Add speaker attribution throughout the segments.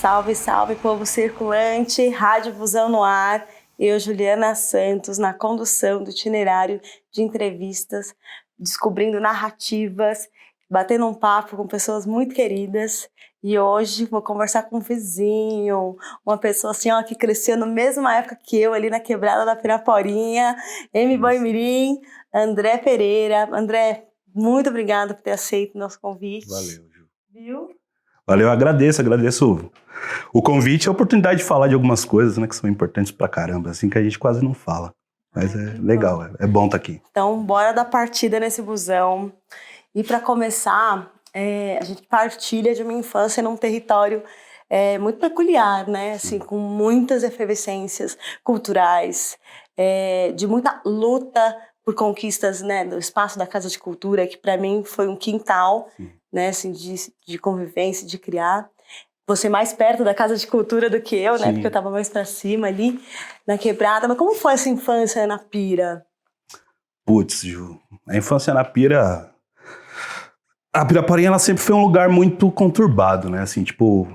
Speaker 1: Salve, salve, povo circulante, Rádio Busão no ar. Eu, Juliana Santos, na condução do itinerário de entrevistas, descobrindo narrativas, batendo um papo com pessoas muito queridas. E hoje vou conversar com um vizinho, uma pessoa assim, ó, que cresceu na mesma época que eu, ali na quebrada da Piraporinha, Boi Mirim, André Pereira. André, muito obrigada por ter aceito o nosso convite.
Speaker 2: Valeu, Ju.
Speaker 1: Viu?
Speaker 2: Valeu, agradeço o convite e a oportunidade de falar de algumas coisas, né, que são importantes pra caramba, assim, que a gente quase não fala. Mas é legal, é bom estar aqui.
Speaker 1: Então, bora dar partida nesse busão. E para começar, a gente partilha de uma infância num território muito peculiar, né? Assim, com muitas efervescências culturais, de muita luta por conquistas, né, do espaço da Casa de Cultura, que para mim foi um quintal, né, assim, de convivência, de criar. Você mais perto da Casa de Cultura do que eu, né? Porque eu estava mais para cima ali, na quebrada. Mas como foi essa infância na Pira?
Speaker 2: Putz, Ju, a infância na Pira... A Piraporinha, ela sempre foi um lugar muito conturbado, né? Assim, tipo,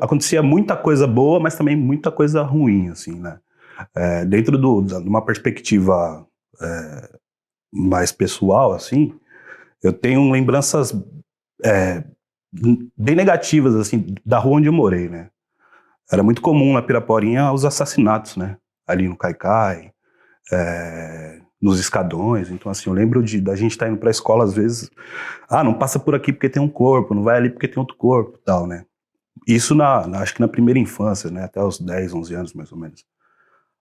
Speaker 2: acontecia muita coisa boa, mas também muita coisa ruim, assim, né? Dentro de uma perspectiva mais pessoal, assim, eu tenho lembranças bem negativas, assim, da rua onde eu morei, né? Era muito comum na Piraporinha os assassinatos, né? Ali no Caicai, nos escadões. Então, assim, eu lembro da gente estar indo pra escola, às vezes, não passa por aqui porque tem um corpo, não vai ali porque tem outro corpo, tal, né? Isso, acho que na primeira infância, né? Até os 10, 11 anos, mais ou menos.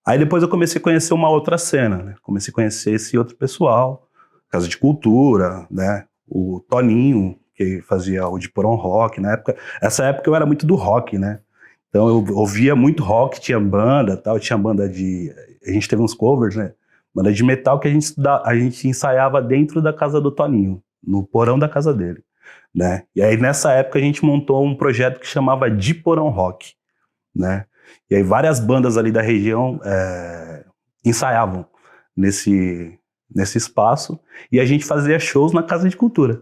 Speaker 2: Aí depois eu comecei a conhecer uma outra cena, né? Comecei a conhecer esse outro pessoal, Casa de Cultura, né? O Toninho, que fazia o de Porão Rock, na época. Essa época eu era muito do rock, né? Então eu ouvia muito rock, tinha banda, tal, tinha banda de... A gente teve uns covers, né? Banda de metal que a gente ensaiava dentro da casa do Toninho, no porão da casa dele, né? E aí nessa época a gente montou um projeto que chamava De Porão Rock, né? E aí várias bandas ali da região ensaiavam nesse espaço e a gente fazia shows na Casa de Cultura,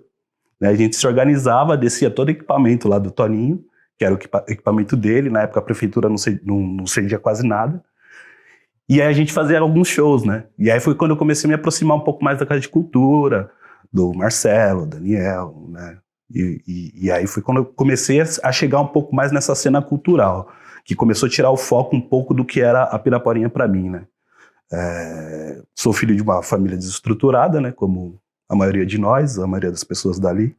Speaker 2: né? A gente se organizava, descia todo o equipamento lá do Toninho, que era o equipamento dele. Na época a prefeitura não cedia quase nada. E aí a gente fazia alguns shows, né? E aí foi quando eu comecei a me aproximar um pouco mais da Casa de Cultura, do Marcelo, Daniel, né? E aí foi quando eu comecei a chegar um pouco mais nessa cena cultural, que começou a tirar o foco um pouco do que era a Piraporinha para mim, né? Sou filho de uma família desestruturada, né? Como a maioria de nós, a maioria das pessoas dali.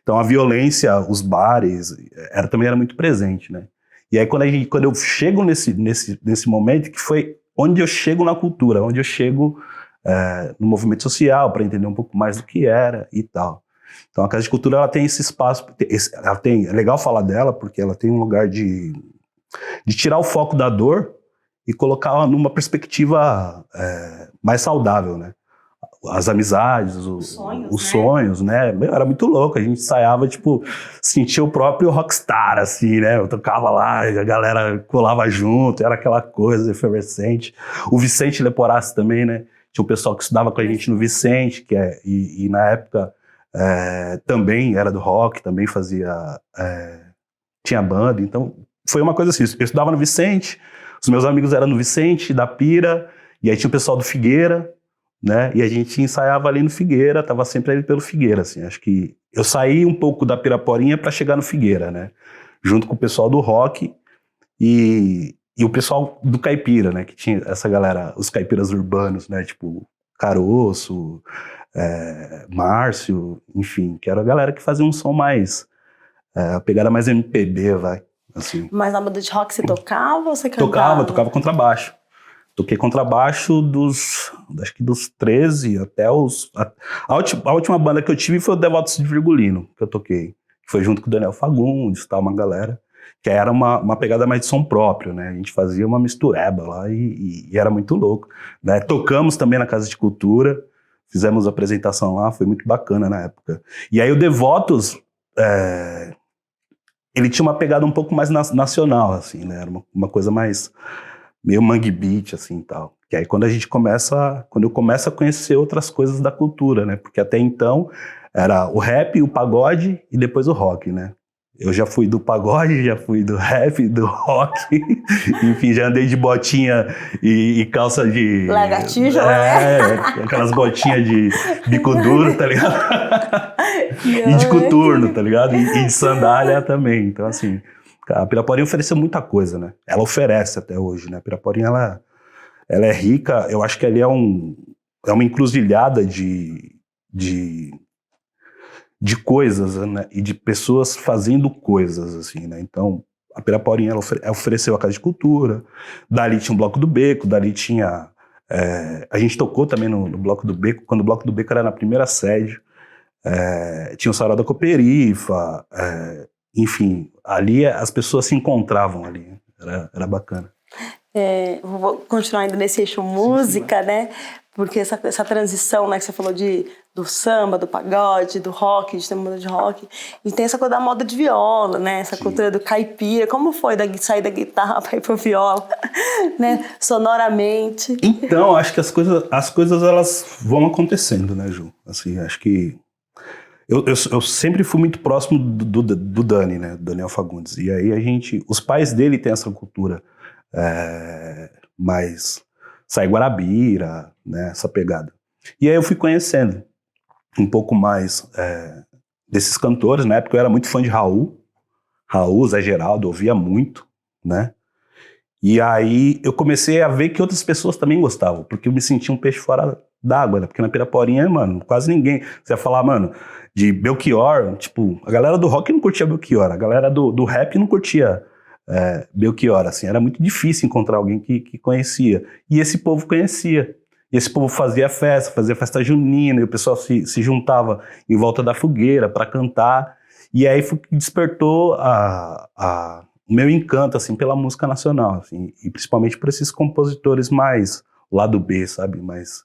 Speaker 2: Então a violência, os bares, também era muito presente, né? E aí quando eu chego nesse momento, que foi onde eu chego na cultura, onde eu chego no movimento social, para entender um pouco mais do que era e tal. Então a Casa de Cultura, ela tem esse espaço, é legal falar dela, porque ela tem um lugar de tirar o foco da dor e colocar numa perspectiva mais saudável, né? As amizades, os sonhos, né? Meu, era muito louco, a gente ensaiava, tipo, sentia o próprio rockstar, assim, né? Eu tocava lá, a galera colava junto, era aquela coisa efervescente. O Vicente Leporassi também, né? Tinha um pessoal que estudava com a gente no Vicente, e na época também era do rock, também fazia... tinha banda, então foi uma coisa assim, eu estudava no Vicente, os meus amigos eram no Vicente, da Pira, e aí tinha o pessoal do Figueira, né? E a gente ensaiava ali no Figueira, tava sempre ali pelo Figueira, assim. Acho que eu saí um pouco da Piraporinha para chegar no Figueira, né? Junto com o pessoal do rock e o pessoal do Caipira, né? Que tinha essa galera, os caipiras urbanos, né? Tipo Caroço, Márcio, enfim, que era a galera que fazia um som mais, a pegada mais MPB, vai, assim.
Speaker 1: Mas na banda de rock você tocava ou você cantava?
Speaker 2: Tocava contrabaixo. Toquei contrabaixo acho que dos 13 até os... A última banda que eu tive foi o Devotos de Virgulino, que eu toquei. Foi junto com o Daniel Fagundes, tal, uma galera, que era uma pegada mais de som próprio, né? A gente fazia uma mistureba lá e era muito louco, né? Tocamos também na Casa de Cultura, fizemos a apresentação lá, foi muito bacana na época. E aí o Devotos, ele tinha uma pegada um pouco mais nacional, assim, né? Era uma coisa mais... meio mangue beat, assim, tal. Que aí quando eu começo a conhecer outras coisas da cultura, né? Porque até então era o rap, o pagode e depois o rock, né? Eu já fui do pagode, já fui do rap, do rock, enfim, já andei de botinha e calça de...
Speaker 1: Lagartixa, né?
Speaker 2: Aquelas botinhas de bico duro, tá ligado? E de coturno, tá ligado? E de sandália também. Então, assim, a Piraporinha ofereceu muita coisa, né? Ela oferece até hoje, né? A Piraporinha, ela é rica, eu acho que ali é uma encruzilhada de coisas, né? E de pessoas fazendo coisas, assim, né? Então, a Piraporinha, ela ofereceu a Casa de Cultura, dali tinha o Bloco do Beco, dali tinha... a gente tocou também no Bloco do Beco, quando o Bloco do Beco era na primeira sede, tinha o Sarau da Cooperifa, enfim, ali as pessoas se encontravam ali, era bacana.
Speaker 1: Vou continuar ainda nesse eixo música, né? Porque essa transição, né, que você falou do samba, do pagode, do rock, de ter uma moda de rock, e tem essa coisa da moda de viola, né? Essa cultura do caipira. Como foi sair da guitarra para ir pro viola, né? Sonoramente.
Speaker 2: Então, acho que as coisas elas vão acontecendo, né, Ju? Assim, acho que eu sempre fui muito próximo do Dani, né? Do Daniel Fagundes. E aí os pais dele têm essa cultura mais Sai Guarabira, né? Essa pegada. E aí eu fui conhecendo um pouco mais desses cantores. Na época eu era muito fã de Raul, Zé Geraldo, ouvia muito, né? E aí eu comecei a ver que outras pessoas também gostavam, porque eu me sentia um peixe fora d'água, né? Porque na Piraporinha, mano, quase ninguém... Você ia falar, mano, de Belchior, tipo, a galera do rock não curtia Belchior, a galera do rap não curtia Belchior, assim, era muito difícil encontrar alguém que conhecia. E esse povo conhecia. E esse povo fazia festa junina, e o pessoal se juntava em volta da fogueira para cantar. E aí foi que despertou o meu encanto, assim, pela música nacional, assim, e principalmente por esses compositores mais lado B, sabe, mais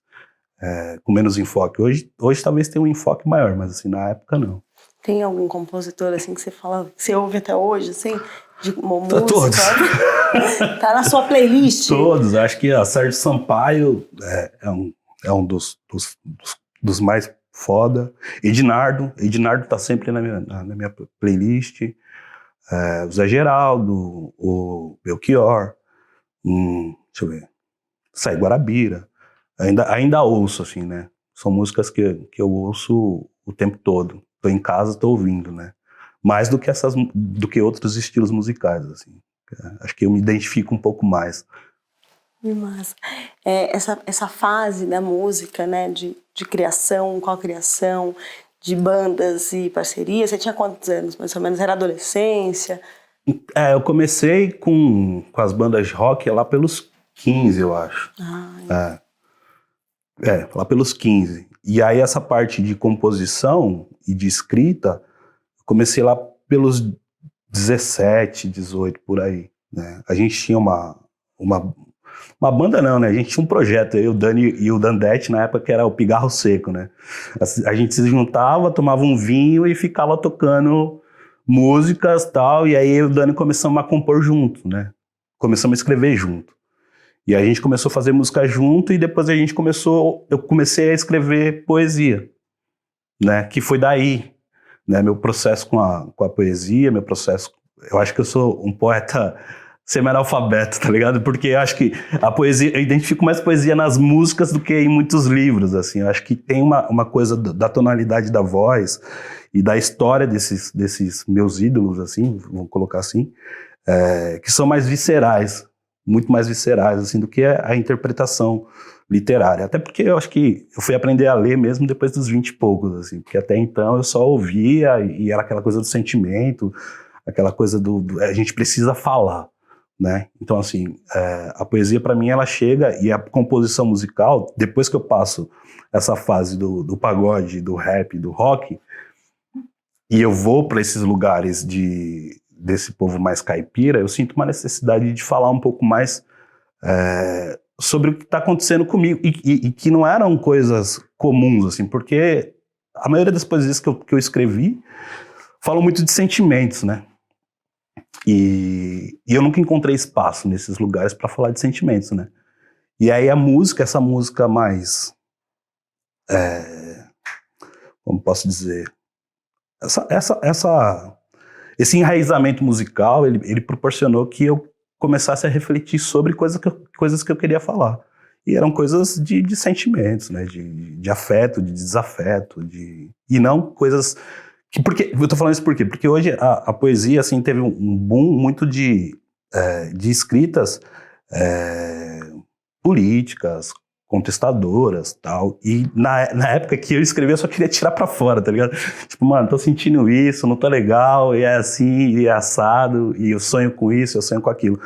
Speaker 2: com menos enfoque. Hoje talvez tenha um enfoque maior, mas assim, na época não.
Speaker 1: Tem algum compositor, assim, que você fala, que você ouve até hoje, assim, de uma música?
Speaker 2: Todos.
Speaker 1: Tá na sua playlist?
Speaker 2: Todos, acho que a Sérgio Sampaio é um dos mais foda. Ednardo tá sempre na minha playlist. O Zé Geraldo, o Belchior, deixa eu ver, Sai Guarabira, ainda ouço, assim, né? São músicas que eu ouço o tempo todo. Tô em casa, tô ouvindo, né? Mais do que outros estilos musicais, assim. Acho que eu me identifico um pouco mais.
Speaker 1: Mas essa fase da música, né, de criação, co-criação, de bandas e parcerias, você tinha quantos anos, mais ou menos? Era adolescência?
Speaker 2: Eu comecei com as bandas de rock lá pelos 15, eu acho. Lá pelos 15. E aí essa parte de composição e de escrita, comecei lá pelos 17, 18, por aí, né? A gente tinha uma banda não, né? A gente tinha um projeto, eu, o Dani e o Dandete, na época, que era o Pigarro Seco, né? A gente se juntava, tomava um vinho e ficava tocando músicas e tal, e aí o Dani começamos a compor junto, né? Começamos a escrever junto. E a gente começou a fazer música junto e depois eu comecei a escrever poesia, né? Que foi daí, né? Meu processo com a poesia, eu acho que eu sou um poeta semi-analfabeto, tá ligado? Porque eu acho que a poesia, eu identifico mais poesia nas músicas do que em muitos livros, assim. Eu acho que tem uma coisa da tonalidade da voz e da história desses meus ídolos, assim, vamos colocar assim, que são mais viscerais, muito mais viscerais, assim, do que a interpretação literária. Até porque eu acho que eu fui aprender a ler mesmo depois dos 20 e poucos, assim, porque até então eu só ouvia e era aquela coisa do sentimento, aquela coisa a gente precisa falar, né? Então, assim, a poesia para mim ela chega, e a composição musical, depois que eu passo essa fase do pagode, do rap, do rock, e eu vou para esses lugares desse povo mais caipira, eu sinto uma necessidade de falar um pouco mais sobre o que está acontecendo comigo, e que não eram coisas comuns, assim, porque a maioria das poesias que eu escrevi falam muito de sentimentos, né? E eu nunca encontrei espaço nesses lugares para falar de sentimentos, né? E aí essa música mais, como posso dizer, essa esse enraizamento musical, ele proporcionou que eu começasse a refletir sobre coisas que eu queria falar. E eram coisas de sentimentos, né? De afeto, de desafeto, e não coisas... eu tô falando isso por quê? Porque hoje a poesia, assim, teve um boom muito de escritas políticas, contestadoras, tal, e na época que eu escrevia eu só queria tirar pra fora, tá ligado? Tipo, mano, tô sentindo isso, não tô legal, e é assim, e é assado, e eu sonho com isso, eu sonho com aquilo.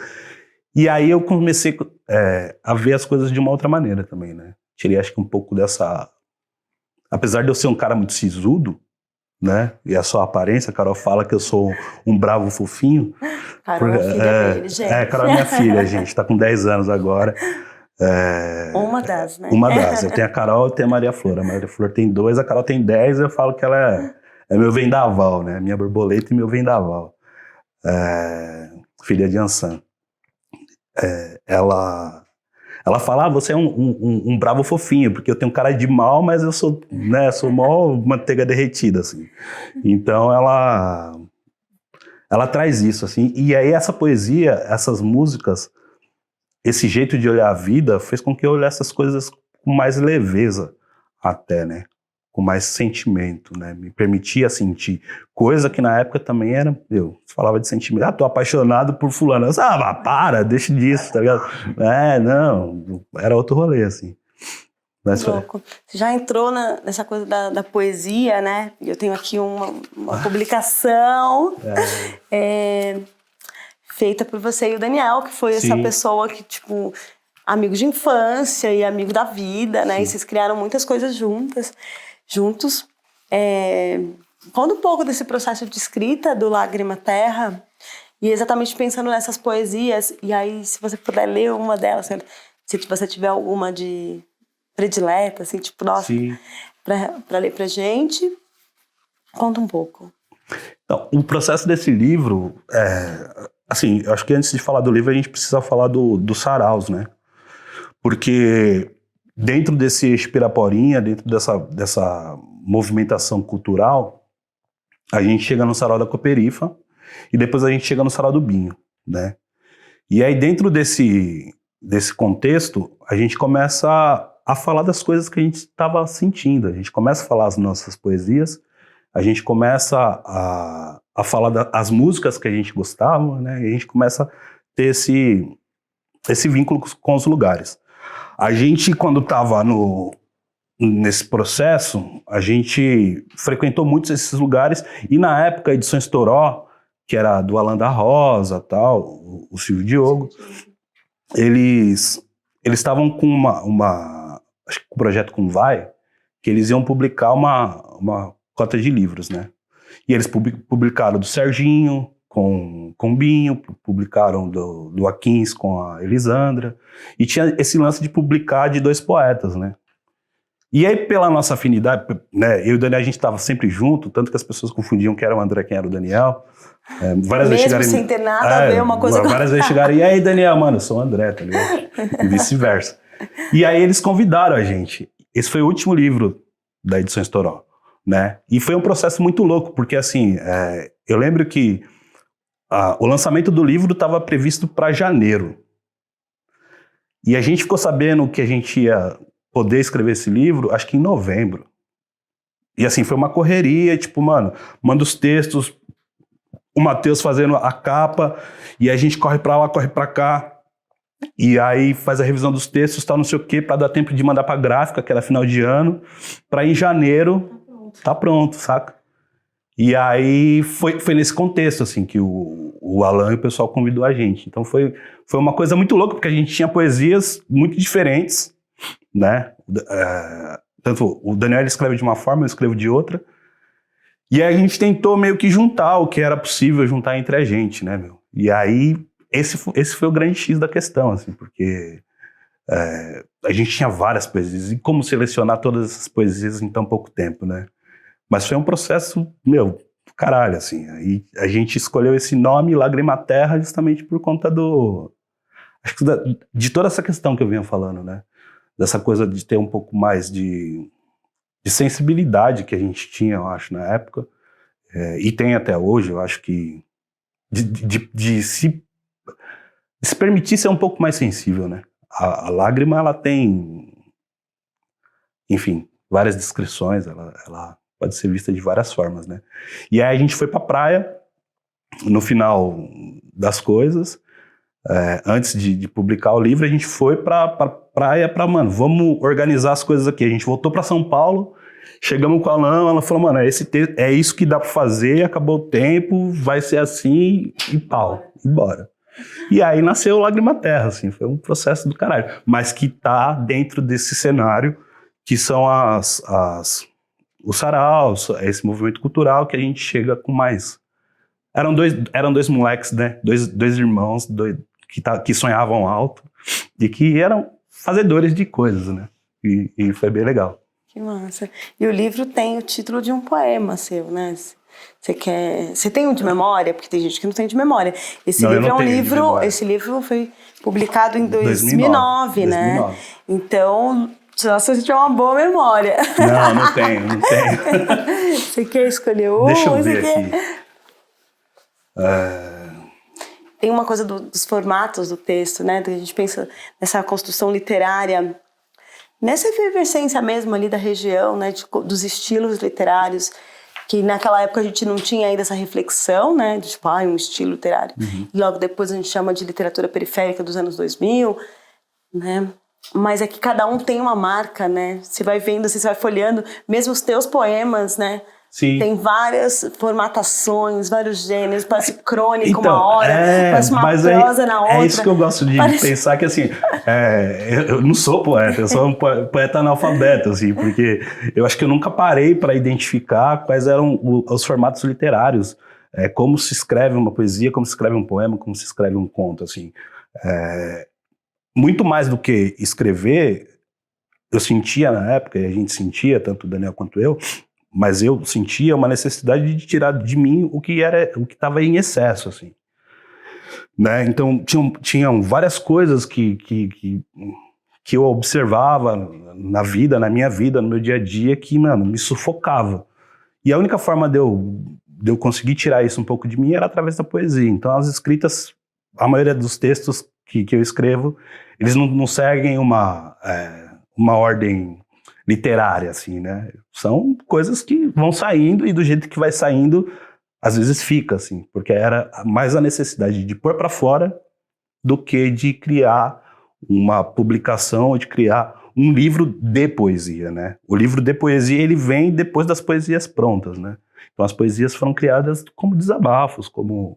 Speaker 2: E aí eu comecei a ver as coisas de uma outra maneira também, né? Tirei, acho que um pouco dessa... Apesar de eu ser um cara muito sisudo, né? E a sua aparência, a Carol fala que eu sou um bravo fofinho.
Speaker 1: Carol é filha dele, gente.
Speaker 2: Carol é minha filha, gente, tá com 10 anos agora.
Speaker 1: Uma das, né?
Speaker 2: Uma das. Eu tenho a Carol e tenho a Maria Flor. A Maria Flor tem 2, a Carol tem 10, eu falo que ela é meu vendaval, né? Minha borboleta e meu vendaval. Filha de Ansan. Ela fala, você é um bravo fofinho, porque eu tenho cara de mal, mas eu sou, né, sou mó manteiga derretida, assim. Então ela traz isso, assim, e aí essa poesia, essas músicas, esse jeito de olhar a vida fez com que eu olhasse essas coisas com mais leveza até, né, com mais sentimento, né, me permitia sentir, coisa que na época também era, você falava de sentimento, tô apaixonado por fulano, mas deixa disso, tá ligado? Não, era outro rolê, assim. Mas
Speaker 1: louco. Você já entrou nessa coisa da poesia, né? Eu tenho aqui uma publicação feita por você e o Daniel, que foi essa pessoa que, tipo, amigo de infância e amigo da vida, né? Sim. E vocês criaram muitas coisas juntos. Conta um pouco desse processo de escrita do Lágrima Terra e exatamente pensando nessas poesias. E aí, se você puder ler uma delas, se você tiver alguma de predileta, assim, tipo, nossa, pra ler pra gente, conta um pouco.
Speaker 2: Então, o processo desse livro, assim, eu acho que antes de falar do livro, a gente precisa falar dos saraus, né? Porque dentro desse Piraporinha, dentro dessa movimentação cultural, a gente chega no sarau da Cooperifa e depois a gente chega no sarau do Binho, né? E aí dentro desse contexto, a gente começa a falar das coisas que a gente estava sentindo, a gente começa a falar as nossas poesias, a gente começa a falar das músicas que a gente gostava, né? E a gente começa a ter esse vínculo com os lugares. A gente, quando estava nesse processo, a gente frequentou muitos desses lugares, e na época a Edições Toró, que era do Alan da Rosa, tal, o Silvio Diogo, eles estavam com acho que um projeto com Vai, que eles iam publicar uma cota de livros, né? E eles publicaram do Serginho com o Binho, publicaram do Aquins com a Elisandra, e tinha esse lance de publicar de 2 poetas, né? E aí, pela nossa afinidade, né, eu e o Daniel, a gente estava sempre junto, tanto que as pessoas confundiam quem era o André, quem era o Daniel. Várias vezes chegaram
Speaker 1: sem ter nada a ver uma coisa com...
Speaker 2: Várias vezes chegaram, e aí, Daniel, mano, eu sou o André, tá ligado? E vice-versa. E aí eles convidaram a gente. Esse foi o último livro da Edições Toró, né? E foi um processo muito louco, porque assim, eu lembro que o lançamento do livro estava previsto para janeiro. E a gente ficou sabendo que a gente ia poder escrever esse livro, acho que em novembro. E assim, foi uma correria, tipo, mano, manda os textos, o Matheus fazendo a capa, e a gente corre pra lá, corre pra cá, e aí faz a revisão dos textos, tal, não sei o quê, pra dar tempo de mandar pra gráfica, que era final de ano, pra em janeiro tá pronto, saca? E aí foi nesse contexto, assim, que o Alan e o pessoal convidou a gente. Então foi uma coisa muito louca, porque a gente tinha poesias muito diferentes, né? Tanto o Daniel ele escreve de uma forma, eu escrevo de outra. E aí a gente tentou meio que juntar o que era possível juntar entre a gente, né, meu? E aí esse foi o grande X da questão, assim, porque a gente tinha várias poesias, e como selecionar todas essas poesias em tão pouco tempo, né? Mas foi um processo, meu, caralho, assim. Aí a gente escolheu esse nome, Lágrima Terra, justamente por conta acho que de toda essa questão que eu vinha falando, né? Dessa coisa de ter um pouco mais de sensibilidade que a gente tinha, eu acho, na época. e tem até hoje, eu acho que de se permitir ser um pouco mais sensível, né? A lágrima, ela tem, enfim, várias descrições, ela pode ser vista de várias formas, né? E aí a gente foi pra praia, no final das coisas, antes de publicar o livro, a gente foi pra praia mano, vamos organizar as coisas aqui. A gente voltou pra São Paulo, chegamos com a Alain, ela falou, mano, é isso que dá pra fazer, acabou o tempo, vai ser assim, e pau, e bora. E aí nasceu Lágrima Terra, assim, foi um processo do caralho, mas que tá dentro desse cenário, que são os saraus, esse movimento cultural que a gente chega com mais. Eram dois moleques, né, dois irmãos que sonhavam alto e que eram fazedores de coisas, né, e foi bem legal.
Speaker 1: Que massa. E o livro tem o título de um poema seu, né? Você tem um de memória? Porque tem gente que não tem de memória. Esse livro foi publicado em 2009, né? 2009. Então, nossa, você tinha uma boa memória.
Speaker 2: Não tenho.
Speaker 1: Você quer escolher um?
Speaker 2: Deixa eu ver aqui.
Speaker 1: Tem uma coisa dos formatos do texto, né? A gente pensa nessa construção literária, nessa efervescência mesmo ali da região, né? Dos estilos literários, que naquela época a gente não tinha ainda essa reflexão, né? De tipo, um estilo literário. Uhum. E logo depois a gente chama de literatura periférica dos anos 2000, né? Mas é que cada um tem uma marca, né? Você vai vendo, você vai folheando, mesmo os teus poemas, né?
Speaker 2: Sim.
Speaker 1: Tem várias formatações, vários gêneros, parece crônica uma hora, parece uma prosa na outra.
Speaker 2: É isso que eu gosto de pensar, que assim, eu não sou poeta, eu sou um poeta analfabeto, assim, porque eu acho que eu nunca parei para identificar quais eram os formatos literários, como se escreve uma poesia, como se escreve um poema, como se escreve um conto, assim. Muito mais do que escrever, eu sentia na época, e a gente sentia, tanto o Daniel quanto eu, mas eu sentia uma necessidade de tirar de mim o que estava em excesso, assim, né? Então tinham várias coisas que eu observava na vida, na minha vida, no meu dia a dia, que, mano, me sufocava. E a única forma de eu conseguir tirar isso um pouco de mim era através da poesia. Então as escritas, a maioria dos textos que eu escrevo, eles não seguem uma ordem literária, assim, né? São coisas que vão saindo e do jeito que vai saindo, às vezes fica, assim, porque era mais a necessidade de pôr para fora do que de criar uma publicação ou de criar um livro de poesia, né? O livro de poesia, ele vem depois das poesias prontas, né? Então as poesias foram criadas como desabafos, como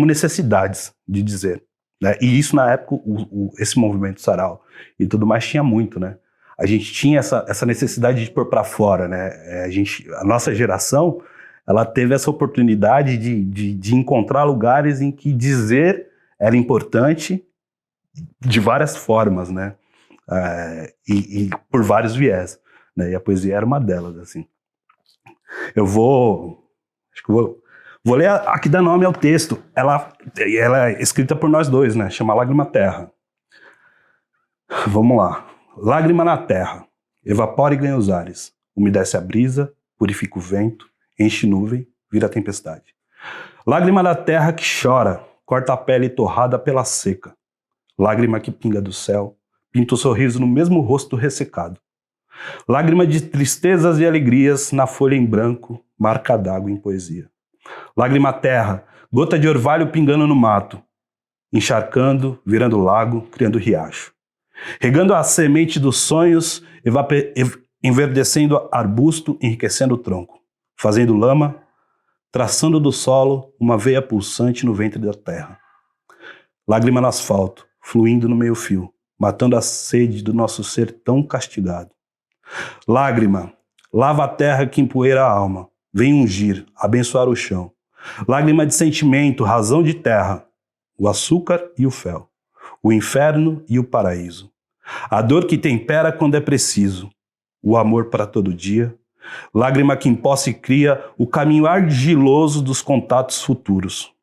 Speaker 2: necessidades de dizer, né? E isso na época, esse movimento sarau e tudo mais tinha muito, né? A gente tinha essa necessidade de pôr para fora, né? A nossa geração, ela teve essa oportunidade de encontrar lugares em que dizer era importante de várias formas, né? E por vários viés, né? E a poesia era uma delas, assim. Vou ler a que dá nome ao texto. Ela é escrita por nós dois, né? Chama Lágrima Terra. Vamos lá. Lágrima na terra, evapora e ganha os ares, umedece a brisa, purifica o vento, enche nuvem, vira tempestade. Lágrima da terra que chora, corta a pele torrada pela seca. Lágrima que pinga do céu, pinta o sorriso no mesmo rosto ressecado. Lágrima de tristezas e alegrias na folha em branco, marca d'água em poesia. Lágrima terra, gota de orvalho pingando no mato, encharcando, virando lago, criando riacho. Regando a semente dos sonhos, enverdecendo arbusto, enriquecendo o tronco, fazendo lama, traçando do solo uma veia pulsante no ventre da terra. Lágrima no asfalto, fluindo no meio-fio, matando a sede do nosso ser tão castigado. Lágrima, lava a terra que empoeira a alma, vem ungir, abençoar o chão. Lágrima de sentimento, razão de terra, o açúcar e o fel, o inferno e o paraíso. A dor que tempera quando é preciso, o amor para todo dia. Lágrima que empoça e cria o caminho argiloso dos contatos futuros.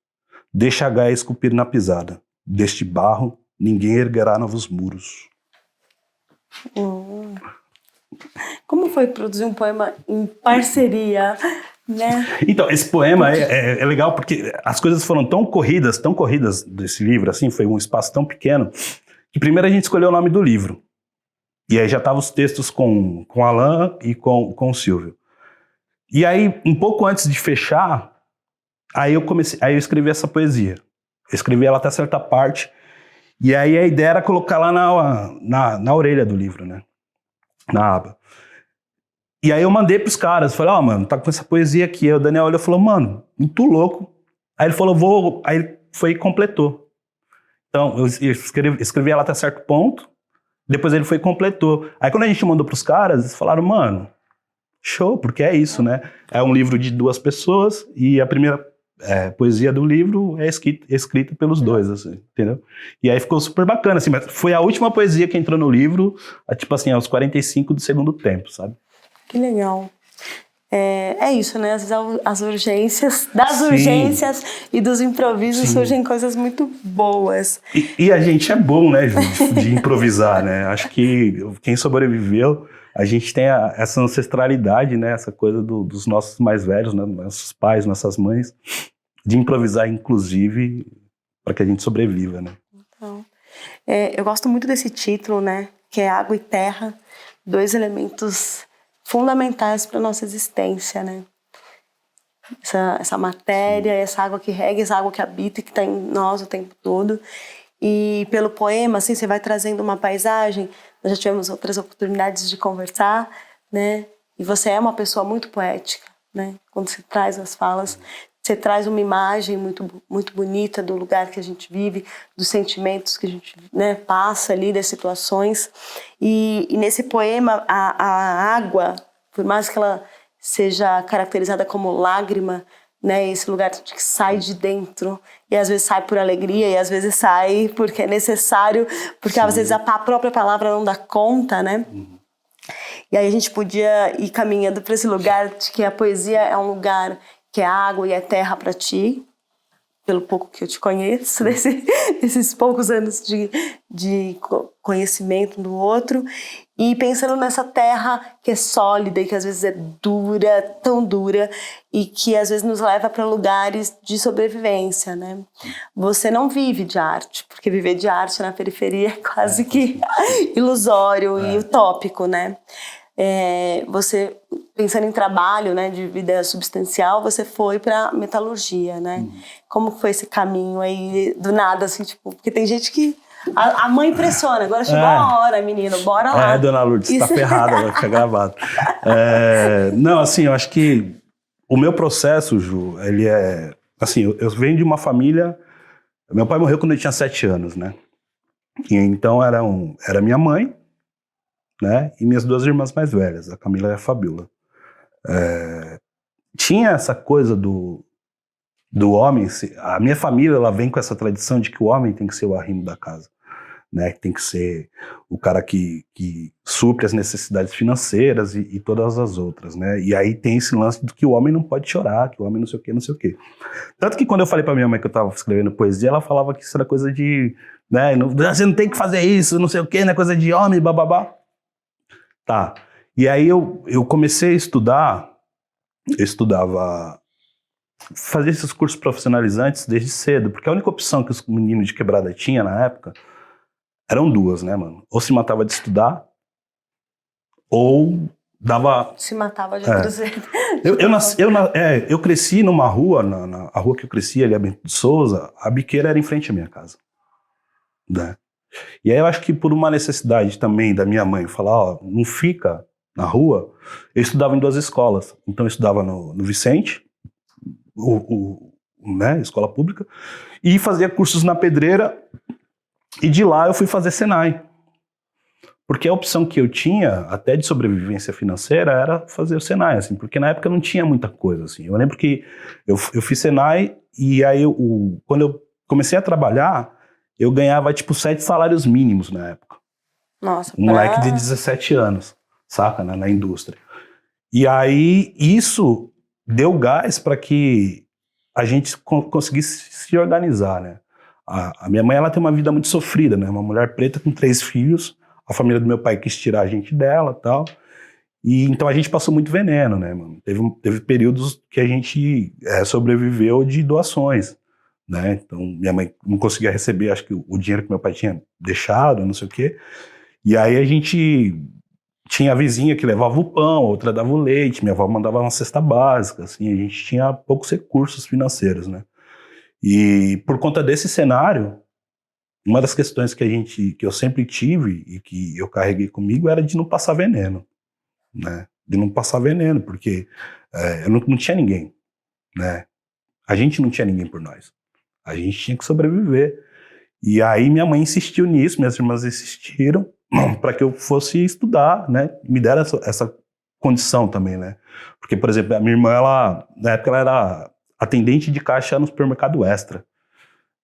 Speaker 2: Deixa a gaia esculpir na pisada. Deste barro, ninguém erguerá novos muros.
Speaker 1: Como foi produzir um poema em parceria né?
Speaker 2: Então, esse poema é legal porque as coisas foram tão corridas desse livro, assim, foi um espaço tão pequeno, que primeiro a gente escolheu o nome do livro. E aí já estavam os textos com o Alan e com o Silvio. E aí, um pouco antes de fechar, aí eu escrevi essa poesia. Eu escrevi ela até certa parte, e aí a ideia era colocar lá na orelha do livro, né? Na aba. E aí eu mandei pros caras, falei, mano, tá com essa poesia aqui. Aí o Daniel olhou e falou, mano, muito louco. Aí ele falou, aí ele foi e completou. Então, eu escrevi ela até certo ponto, depois ele foi e completou. Aí quando a gente mandou pros caras, eles falaram, mano, show, porque é isso, né? É um livro de 2 pessoas e a primeira poesia do livro é escrita pelos 2, assim, entendeu? E aí ficou super bacana, assim, mas foi a última poesia que entrou no livro, tipo assim, aos 45 do segundo tempo, sabe?
Speaker 1: Que legal. É isso, né? Às vezes as urgências, das
Speaker 2: Sim.
Speaker 1: urgências e dos improvisos
Speaker 2: Sim.
Speaker 1: surgem coisas muito boas.
Speaker 2: E a gente é bom, né, Ju, de improvisar, né? Acho que quem sobreviveu, a gente tem essa ancestralidade, né? Essa coisa dos nossos mais velhos, né? Nossos pais, nossas mães, de improvisar, inclusive, para que a gente sobreviva, né?
Speaker 1: Então, eu gosto muito desse título, né? Que é água e terra, 2 elementos fundamentais para a nossa existência, né? Essa matéria, essa água que rega, essa água que habita e que está em nós o tempo todo. E pelo poema, assim, você vai trazendo uma paisagem. Nós já tivemos outras oportunidades de conversar, né? E você é uma pessoa muito poética, né? Quando você traz as falas, você traz uma imagem muito, muito bonita do lugar que a gente vive, dos sentimentos que a gente, né, passa ali, das situações. E nesse poema, a água, por mais que ela seja caracterizada como lágrima, né, esse lugar que sai de dentro, e às vezes sai por alegria, e às vezes sai porque é necessário, porque às vezes a própria palavra não dá conta, né? E aí a gente podia ir caminhando para esse lugar de que a poesia é um lugar que é água e é terra para ti, pelo pouco que eu te conheço, desses poucos anos de conhecimento do outro, e pensando nessa terra que é sólida e que às vezes é dura, tão dura, e que às vezes nos leva para lugares de sobrevivência, né? Você não vive de arte, porque viver de arte na periferia é quase que ilusório e utópico, né? Você, pensando em trabalho, né, de vida substancial, você foi para metalurgia, né? Como foi esse caminho aí, do nada, assim, tipo, porque tem gente que a mãe pressiona, agora chegou a hora, menino, bora lá.
Speaker 2: Dona Lourdes, tá ferrada, vai ficar gravado. Não, assim, eu acho que o meu processo, Ju, ele é, assim, eu venho de uma família, meu pai morreu quando eu tinha 7 anos, né? E então era minha mãe, né, e minhas 2 irmãs mais velhas, a Camila e a Fabiola. Tinha essa coisa do homem, a minha família, ela vem com essa tradição de que o homem tem que ser o arrimo da casa, né, que tem que ser o cara que supre as necessidades financeiras e todas as outras, né, e aí tem esse lance de que o homem não pode chorar, que o homem não sei o quê, não sei o quê. Tanto que quando eu falei pra minha mãe que eu tava escrevendo poesia, ela falava que isso era coisa de, né, você não tem que fazer isso, não sei o quê, não é coisa de homem, bababá. Tá, e aí eu comecei a estudar, eu estudava, fazia esses cursos profissionalizantes desde cedo, porque a única opção que os meninos de quebrada tinham na época eram 2, né, mano? Ou se matava de estudar, ou dava...
Speaker 1: Se matava de outro jeito.
Speaker 2: Eu cresci numa rua, a rua que eu cresci, ali, a Bento de Souza, a biqueira era em frente à minha casa, né? E aí eu acho que por uma necessidade também da minha mãe falar, não fica na rua, eu estudava em 2 escolas. Então eu estudava no Vicente, né, escola pública, e fazia cursos na Pedreira, e de lá eu fui fazer Senai. Porque a opção que eu tinha, até de sobrevivência financeira, era fazer o Senai, assim, porque na época não tinha muita coisa, assim. Eu lembro que eu fiz Senai, e aí quando eu comecei a trabalhar, eu ganhava, tipo, 7 salários mínimos na época.
Speaker 1: Nossa,
Speaker 2: Um moleque de 17 anos, saca, na indústria. E aí, isso deu gás para que a gente conseguisse se organizar, né? A minha mãe, ela tem uma vida muito sofrida, né? Uma mulher preta com 3 filhos. A família do meu pai quis tirar a gente dela e tal. E então a gente passou muito veneno, né, mano? Teve períodos que a gente sobreviveu de doações, né? Então minha mãe não conseguia receber, acho que o dinheiro que meu pai tinha deixado, não sei o quê. E aí a gente tinha a vizinha que levava o pão, outra dava o leite, minha avó mandava uma cesta básica, assim, a gente tinha poucos recursos financeiros, né? E por conta desse cenário, uma das questões que eu sempre tive e que eu carreguei comigo era de não passar veneno, né? De não passar veneno, porque eu não tinha ninguém, né? A gente não tinha ninguém por nós. A gente tinha que sobreviver. E aí minha mãe insistiu nisso, minhas irmãs insistiram para que eu fosse estudar, né? Me deram essa condição também, né? Porque, por exemplo, a minha irmã, na época ela era atendente de caixa no supermercado Extra.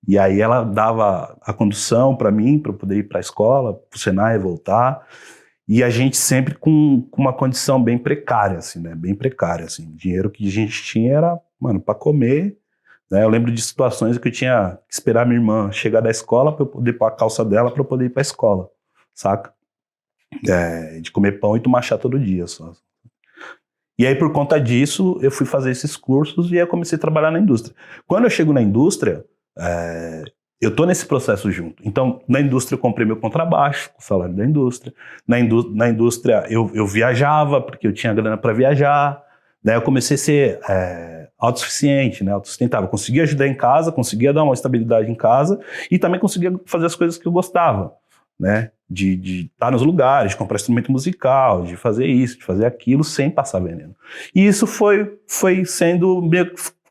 Speaker 2: E aí ela dava a condução para mim, para eu poder ir para a escola, para o Senai e voltar. E a gente sempre com uma condição bem precária, assim, né? Bem precária, assim. O dinheiro que a gente tinha era, mano, para comer, né? Eu lembro de situações que eu tinha que esperar minha irmã chegar da escola para eu poder pôr a calça dela para eu poder ir para a escola, saca? De comer pão e tomar chá todo dia, só. E aí, por conta disso, eu fui fazer esses cursos e aí eu comecei a trabalhar na indústria. Quando eu chego na indústria, eu tô nesse processo junto. Então, na indústria eu comprei meu contrabaixo, com o salário da indústria. Na indústria eu viajava, porque eu tinha grana para viajar. Daí eu comecei a ser autossuficiente, né, autossustentável. Conseguia ajudar em casa, conseguia dar uma estabilidade em casa e também conseguia fazer as coisas que eu gostava, né? De estar nos lugares, de comprar instrumento musical, de fazer isso, de fazer aquilo, sem passar veneno. E isso foi sendo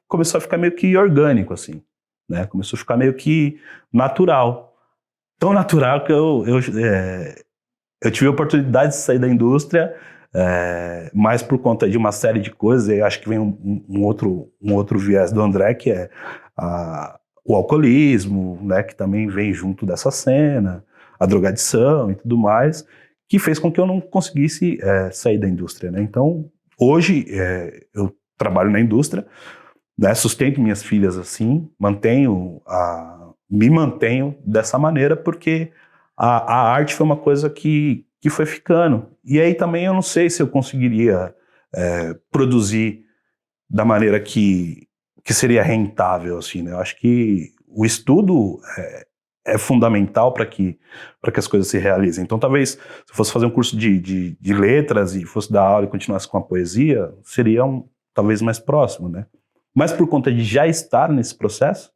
Speaker 2: começou a ficar meio que orgânico, assim, né? Começou a ficar meio que natural. Tão natural que eu tive a oportunidade de sair da indústria, mas por conta de uma série de coisas. Eu acho que vem um outro viés do André, que é o alcoolismo, né? Que também vem junto dessa cena, a drogadição e tudo mais, que fez com que eu não conseguisse sair da indústria, né? Então, hoje, eu trabalho na indústria, né, sustento minhas filhas assim, me mantenho dessa maneira, porque a arte foi uma coisa que foi ficando. E aí também eu não sei se eu conseguiria produzir da maneira que seria rentável, assim, né? Eu acho que o estudo é fundamental para que as coisas se realizem. Então, talvez, se eu fosse fazer um curso de letras e fosse dar aula e continuasse com a poesia, seria talvez mais próximo, né? Mas por conta de já estar nesse processo,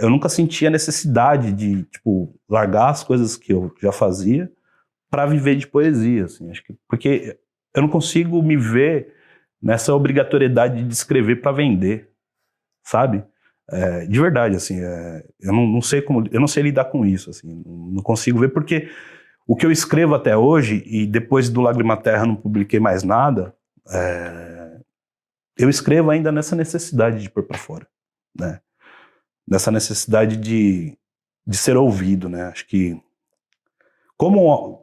Speaker 2: eu nunca senti a necessidade de, tipo, largar as coisas que eu já fazia para viver de poesia, assim. Acho que porque eu não consigo me ver nessa obrigatoriedade de escrever para vender, sabe? De verdade, assim, eu não sei eu não sei lidar com isso, assim, não consigo ver, porque o que eu escrevo até hoje, e depois do Lágrima Terra não publiquei mais nada, eu escrevo ainda nessa necessidade de pôr para fora, né? Nessa necessidade de ser ouvido, né? Acho que,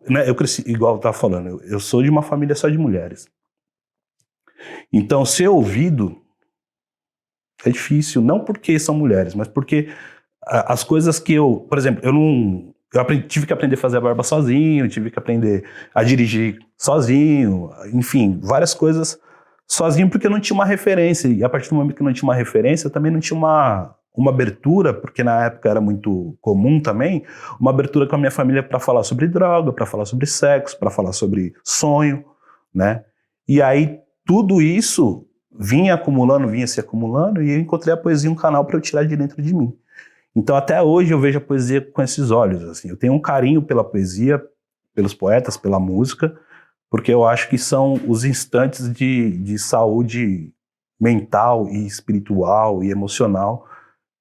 Speaker 2: né, eu cresci, igual eu estava falando, eu sou de uma família só de mulheres. Então, ser ouvido é difícil, não porque são mulheres, mas porque as coisas que por exemplo, tive que aprender a fazer a barba sozinho, tive que aprender a dirigir sozinho, enfim, várias coisas sozinho, porque eu não tinha uma referência. E a partir do momento que não tinha uma referência, eu também não tinha uma abertura, porque na época era muito comum também, uma abertura com a minha família para falar sobre droga, para falar sobre sexo, para falar sobre sonho, né? E aí tudo isso vinha se acumulando, e eu encontrei a poesia um canal para eu tirar de dentro de mim. Então até hoje eu vejo a poesia com esses olhos, assim. Eu tenho um carinho pela poesia, pelos poetas, pela música, porque eu acho que são os instantes de saúde mental e espiritual e emocional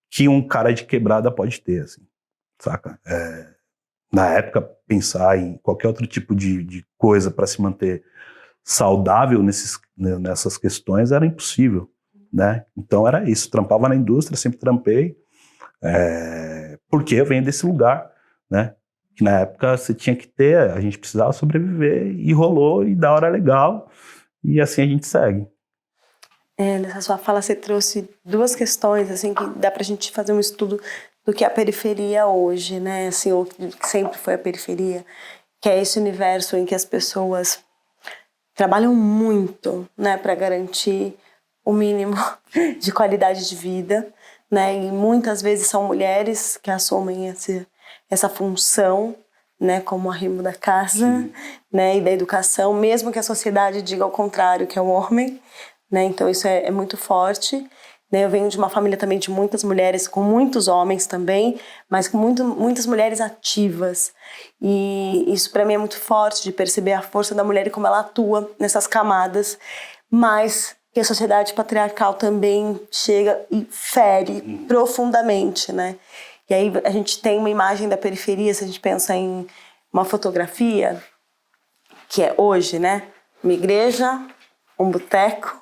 Speaker 2: que um cara de quebrada pode ter, assim, saca? Na época, pensar em qualquer outro tipo de coisa para se manter saudável nessas questões era impossível, né? Então era isso, trampava na indústria, sempre trampei, porque eu venho desse lugar, né? Que na época você tinha que a gente precisava sobreviver, e rolou, e da hora legal, e assim a gente segue.
Speaker 1: Nessa sua fala você trouxe duas questões, assim, que dá pra gente fazer um estudo do que é a periferia hoje, né? Assim, ou que sempre foi a periferia, que é esse universo em que as pessoas trabalham muito, né, para garantir o mínimo de qualidade de vida, né, e muitas vezes são mulheres que assumem essa função, né, como arrimo da casa, né, e da educação, mesmo que a sociedade diga ao contrário, que é o homem, né, então isso é muito forte. Eu venho de uma família também de muitas mulheres, com muitos homens também, mas com muitas mulheres ativas. E isso para mim é muito forte, de perceber a força da mulher e como ela atua nessas camadas, mas que a sociedade patriarcal também chega e fere profundamente, né? E aí a gente tem uma imagem da periferia, se a gente pensa em uma fotografia, que é hoje, né? Uma igreja, um boteco,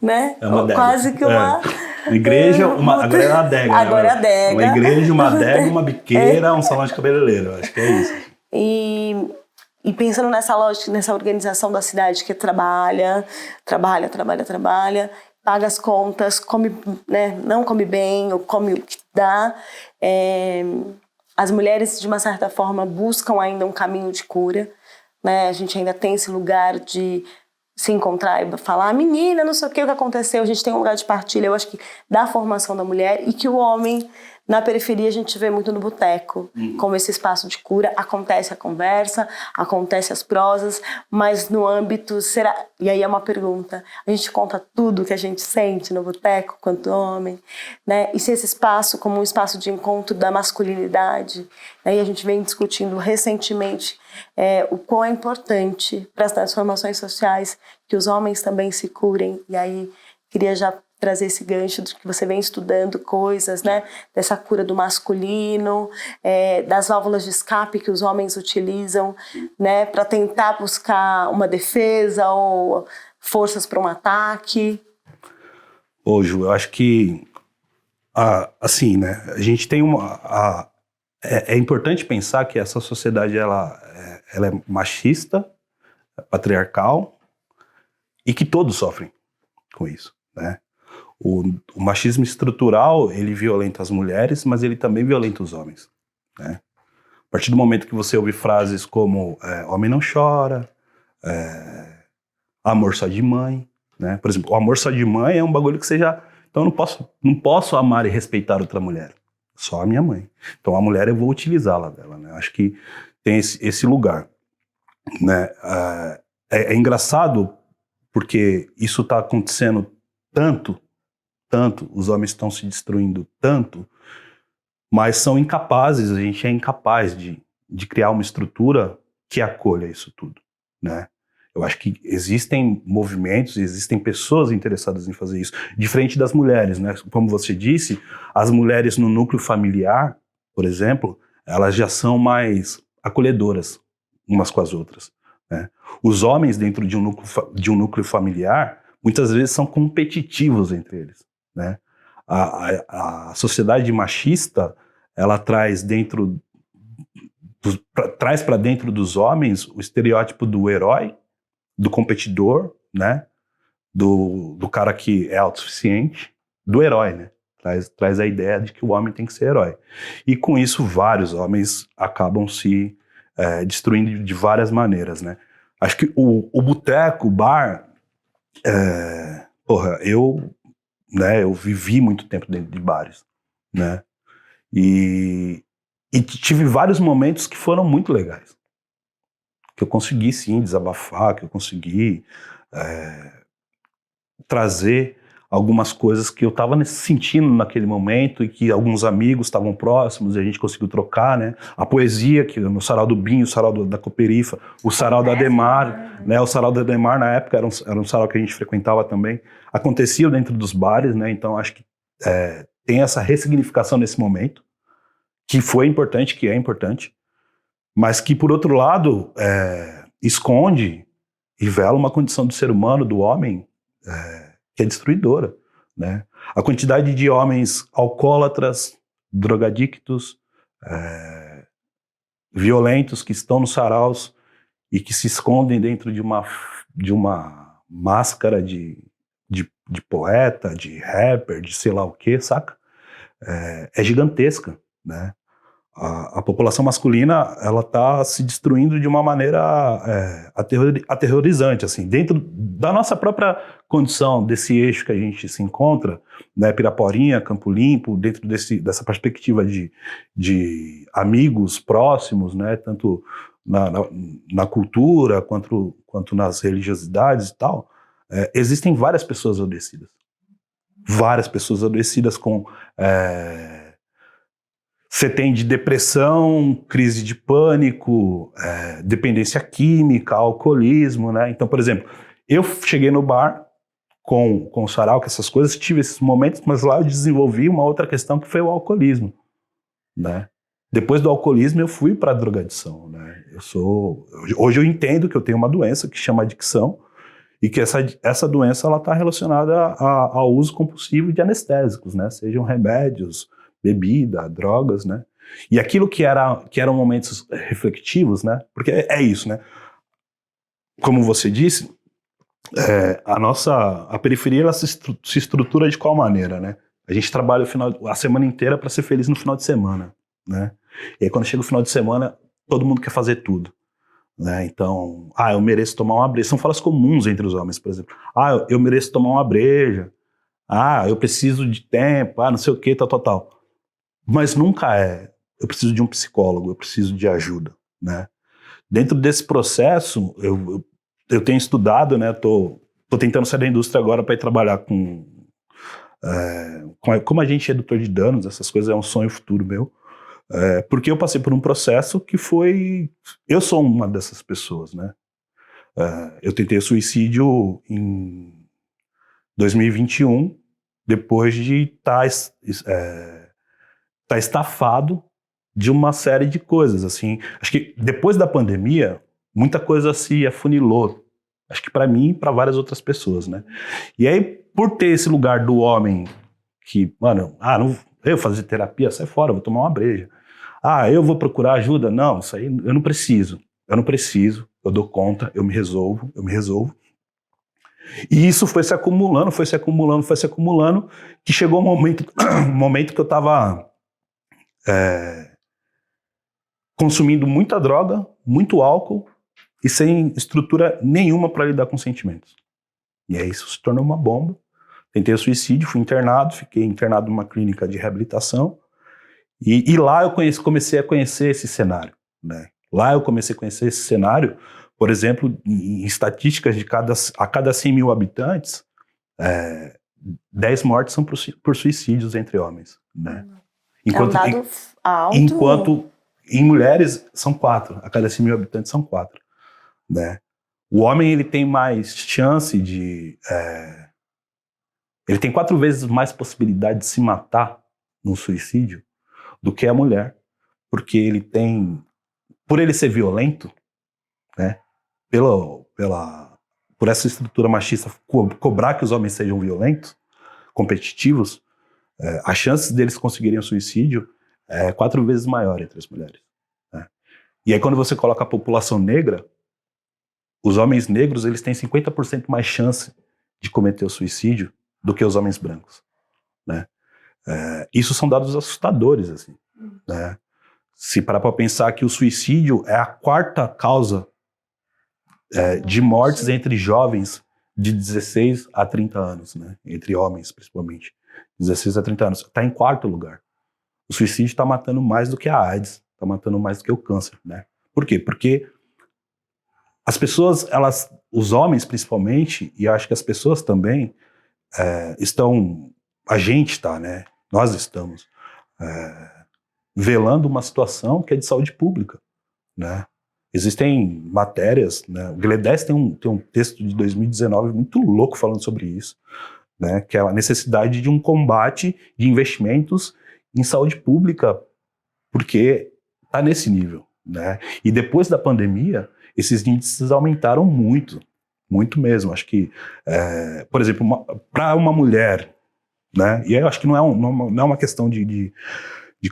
Speaker 1: né?
Speaker 2: É uma adega.
Speaker 1: Quase que uma...
Speaker 2: Igreja, agora é a adega.
Speaker 1: Agora
Speaker 2: né?
Speaker 1: é a adega.
Speaker 2: Uma igreja, uma adega, uma biqueira, um salão de cabeleireiro. Acho que é isso.
Speaker 1: E pensando nessa lógica, nessa organização da cidade que trabalha, paga as contas, come, né, não come bem, ou come o que dá. As mulheres, de uma certa forma, buscam ainda um caminho de cura, né? A gente ainda tem esse lugar de se encontrar e falar, menina, não sei o que aconteceu, a gente tem um lugar de partilha, eu acho que da formação da mulher, e que o homem, na periferia, a gente vê muito no boteco, como esse espaço de cura, acontece a conversa, acontece as prosas, mas no âmbito, será? E aí é uma pergunta, a gente conta tudo que a gente sente no boteco, quanto homem, né? E se esse espaço, como um espaço de encontro da masculinidade, aí a gente vem discutindo recentemente o quão é importante para as transformações sociais que os homens também se curem, e aí queria já trazer esse gancho de que você vem estudando coisas, né, dessa cura do masculino, das válvulas de escape que os homens utilizam, né, para tentar buscar uma defesa ou forças para um ataque.
Speaker 2: Ô, Ju, eu acho que, assim, né, a gente tem é importante pensar que essa sociedade, ela é machista, patriarcal, e que todos sofrem com isso, né? O machismo estrutural, ele violenta as mulheres, mas ele também violenta os homens, né? A partir do momento que você ouve frases como homem não chora, amor só de mãe, né? Por exemplo, o amor só de mãe é um bagulho que você já... Então eu não posso amar e respeitar outra mulher, só a minha mãe. Então a mulher eu vou utilizá-la dela, né? Acho que tem esse lugar, né? É engraçado porque isso está acontecendo tanto, os homens estão se destruindo tanto, mas são incapazes, a gente é incapaz de criar uma estrutura que acolha isso tudo, né? Eu acho que existem movimentos, existem pessoas interessadas em fazer isso, diferente das mulheres, né? Como você disse, as mulheres no núcleo familiar, por exemplo, elas já são mais acolhedoras umas com as outras, né? Os homens dentro de um núcleo familiar, muitas vezes são competitivos entre eles, né? A sociedade machista, ela traz traz para dentro dos homens o estereótipo do herói, do competidor, né? Do cara que é autossuficiente, do herói, né? Traz a ideia de que o homem tem que ser herói. E com isso, vários homens acabam se destruindo de várias maneiras, né? Acho que o boteco, o bar, eu vivi muito tempo dentro de bares, né? E tive vários momentos que foram muito legais. Que eu consegui, sim, desabafar, que eu consegui trazer algumas coisas que eu estava sentindo naquele momento e que alguns amigos estavam próximos e a gente conseguiu trocar, né? A poesia, que no Sarau do Binho, o Sarau da Cooperifa, o Sarau da Ademar, né? O Sarau da Ademar, na época, era um sarau que a gente frequentava também. Acontecia dentro dos bares, né? Então, acho que tem essa ressignificação nesse momento, que foi importante, que é importante, mas que, por outro lado, esconde e vela uma condição do ser humano, do homem, que é destruidora, né? A quantidade de homens alcoólatras, drogadictos, violentos que estão nos saraus e que se escondem dentro de uma máscara de poeta, de rapper, de sei lá o que, saca? É gigantesca, né? a população masculina, ela está se destruindo de uma maneira aterrorizante, assim, dentro da nossa própria condição, desse eixo que a gente se encontra, né, Piraporinha, Campo Limpo, dentro dessa perspectiva de amigos próximos, né, tanto na cultura quanto nas religiosidades e tal, existem várias pessoas adoecidas. Várias pessoas adoecidas com... Você tem de depressão, crise de pânico, dependência química, alcoolismo, né? Então, por exemplo, eu cheguei no bar com o sarau, com essas coisas, tive esses momentos, mas lá eu desenvolvi uma outra questão que foi o alcoolismo, né? Depois do alcoolismo eu fui para a drogadição, né? Hoje eu entendo que eu tenho uma doença que chama adicção e que essa doença ela está relacionada ao uso compulsivo de anestésicos, né? Sejam remédios, bebida, drogas, né? E aquilo que eram momentos reflexivos, né? Porque é isso, né? Como você disse, a periferia ela se estrutura de qual maneira, né? A gente trabalha a semana inteira para ser feliz no final de semana, né? E aí quando chega o final de semana, todo mundo quer fazer tudo, né? Então, eu mereço tomar uma breja. São falas comuns entre os homens, por exemplo. Eu mereço tomar uma breja. Eu preciso de tempo. Não sei o que, tal. Mas nunca eu preciso de um psicólogo, eu preciso de ajuda, né? Dentro desse processo, eu tenho estudado, né? Tô tentando sair da indústria agora para ir trabalhar como agente redutor de danos, essas coisas é um sonho futuro meu, porque eu passei por um processo que foi... Eu sou uma dessas pessoas, né? Eu tentei suicídio em 2021, depois de estar estafado de uma série de coisas, assim. Acho que depois da pandemia, muita coisa se afunilou. Acho que para mim e para várias outras pessoas, né? E aí, por ter esse lugar do homem que, mano, não, eu fazer terapia, sai fora, vou tomar uma breja. Eu vou procurar ajuda? Não, isso aí eu não preciso. Eu dou conta, eu me resolvo. E isso foi se acumulando, que chegou um momento que eu tava consumindo muita droga, muito álcool e sem estrutura nenhuma para lidar com sentimentos. E aí isso se tornou uma bomba. Tentei o suicídio, fui internado, fiquei internado numa clínica de reabilitação e lá eu comecei a conhecer esse cenário, né? Lá eu comecei a conhecer esse cenário, por exemplo, em estatísticas a cada 100 mil habitantes, 10 mortes são por suicídios entre homens, né? Enquanto em mulheres são 4, a cada 100 mil habitantes são 4, né? O homem ele tem mais chance ele tem 4 vezes mais possibilidade de se matar num suicídio do que a mulher, porque por ele ser violento, né? Por essa estrutura machista cobrar que os homens sejam violentos, competitivos, as chances deles conseguirem o suicídio 4 vezes maior entre as mulheres, né? E aí quando você coloca a população negra, os homens negros eles têm 50% mais chance de cometer o suicídio do que os homens brancos, né? Isso são dados assustadores, assim, né? Se parar para pensar que o suicídio é a 4ª causa de mortes entre jovens de 16 a 30 anos, né? Entre homens, principalmente. 16 a 30 anos. Está em 4º lugar. O suicídio está matando mais do que a AIDS, está matando mais do que o câncer, né? Por quê? Porque as pessoas, os homens principalmente, e acho que as pessoas também, a gente está, né? Nós estamos velando uma situação que é de saúde pública, né? Existem matérias, né? O Gledes tem um texto de 2019 muito louco falando sobre isso, né? Que é a necessidade de um combate de investimentos em saúde pública, porque está nesse nível, né? E depois da pandemia, esses índices aumentaram muito, muito mesmo. Acho que, por exemplo, para uma mulher, né? E eu acho que não é uma questão de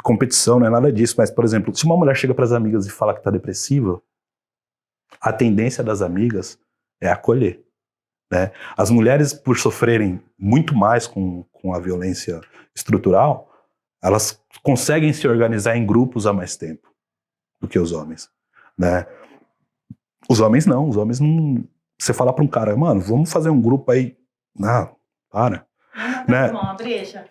Speaker 2: competição, não é nada disso, mas, por exemplo, se uma mulher chega para as amigas e fala que está depressiva, a tendência das amigas é acolher, né? As mulheres, por sofrerem muito mais com a violência estrutural, elas conseguem se organizar em grupos há mais tempo do que os homens, né? Os homens não. Você fala para um cara, mano, vamos fazer um grupo aí. Não, para. Né?
Speaker 1: Uma brecha.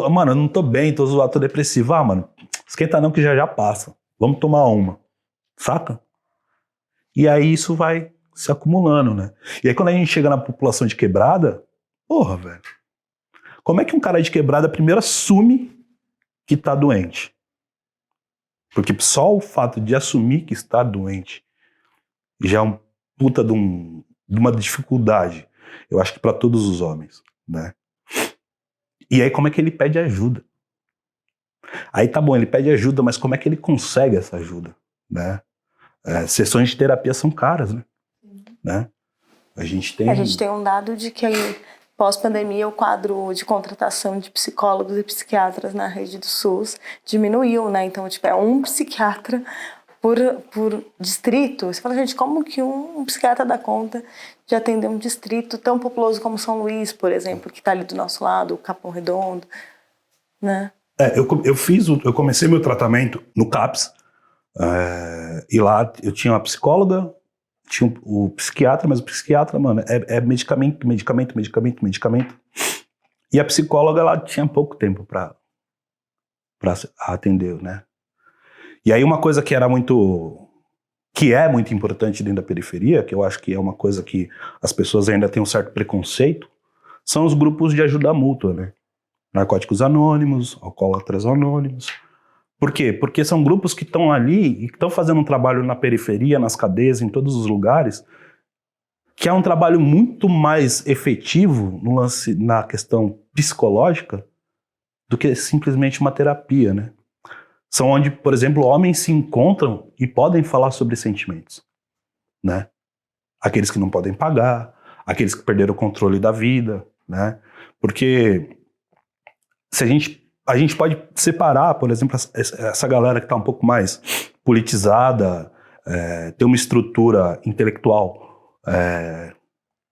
Speaker 2: Mano, eu não tô bem, tô zoado, tô depressivo. Ah, mano, esquenta não que já passa. Vamos tomar uma. Saca? E aí isso vai se acumulando, né? E aí quando a gente chega na população de quebrada, porra, velho. Como é que um cara de quebrada primeiro assume que tá doente? Porque só o fato de assumir que está doente já é um puta de uma dificuldade, eu acho que para todos os homens, né? E aí como é que ele pede ajuda? Aí tá bom, ele pede ajuda, mas como é que ele consegue essa ajuda, né? Sessões de terapia são caras, né? A gente tem
Speaker 1: um dado de que pós-pandemia o quadro de contratação de psicólogos e psiquiatras na rede do SUS diminuiu, né? Então, tipo, é um psiquiatra por distrito. Você fala, gente, como que um psiquiatra dá conta de atender um distrito tão populoso como São Luís, por exemplo, que está ali do nosso lado, o Capão Redondo, né?
Speaker 2: Eu comecei meu tratamento no CAPS, e lá eu tinha uma psicóloga, tinha o psiquiatra, mas o psiquiatra, mano, é medicamento. E a psicóloga, ela tinha pouco tempo pra atender, né? E aí uma coisa que é muito importante dentro da periferia, que eu acho que é uma coisa que as pessoas ainda têm um certo preconceito, são os grupos de ajuda mútua, né? Narcóticos Anônimos, Alcoólatras Anônimos. Por quê? Porque são grupos que estão ali e que estão fazendo um trabalho na periferia, nas cadeias, em todos os lugares, que é um trabalho muito mais efetivo na questão psicológica do que simplesmente uma terapia, né? São onde, por exemplo, homens se encontram e podem falar sobre sentimentos, né? Aqueles que não podem pagar, aqueles que perderam o controle da vida, né? Porque se a gente pode separar, por exemplo, essa galera que está um pouco mais politizada, tem uma estrutura intelectual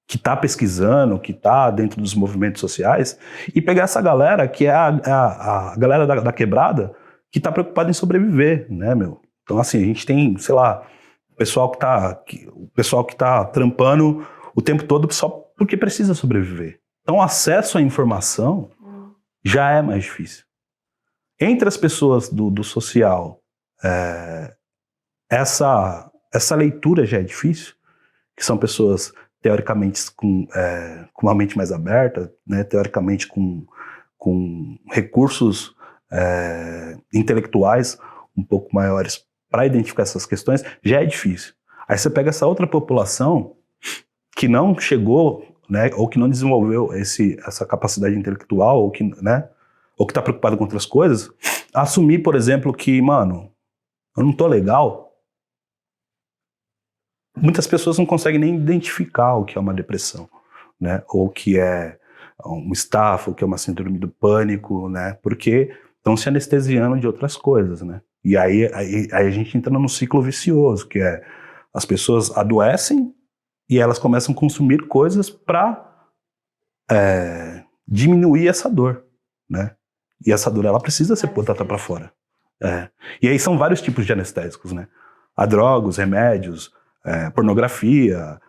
Speaker 2: que está pesquisando, que está dentro dos movimentos sociais, e pegar essa galera que é a galera da quebrada, que está preocupada em sobreviver, né, meu? Então, assim, a gente tem, sei lá, o pessoal que tá trampando o tempo todo só porque precisa sobreviver. Então, o acesso à informação já é mais difícil. Entre as pessoas do social, essa leitura já é difícil, que são pessoas teoricamente com uma mente mais aberta, né, teoricamente com recursos intelectuais um pouco maiores para identificar essas questões, já é difícil. Aí você pega essa outra população que não chegou, né, ou que não desenvolveu essa capacidade intelectual, ou que, né, ou que está preocupado com outras coisas, assumir, por exemplo, que, mano, eu não tô legal. Muitas pessoas não conseguem nem identificar o que é uma depressão, né, ou o que é um estafa, o que é uma síndrome do pânico, né, porque estão se anestesiando de outras coisas, né. E aí a gente entra num ciclo vicioso, que é as pessoas adoecem e elas começam a consumir coisas para diminuir essa dor, né? E essa dor, ela precisa ser botada para fora. E aí são vários tipos de anestésicos, né? Há drogas, remédios, pornografia,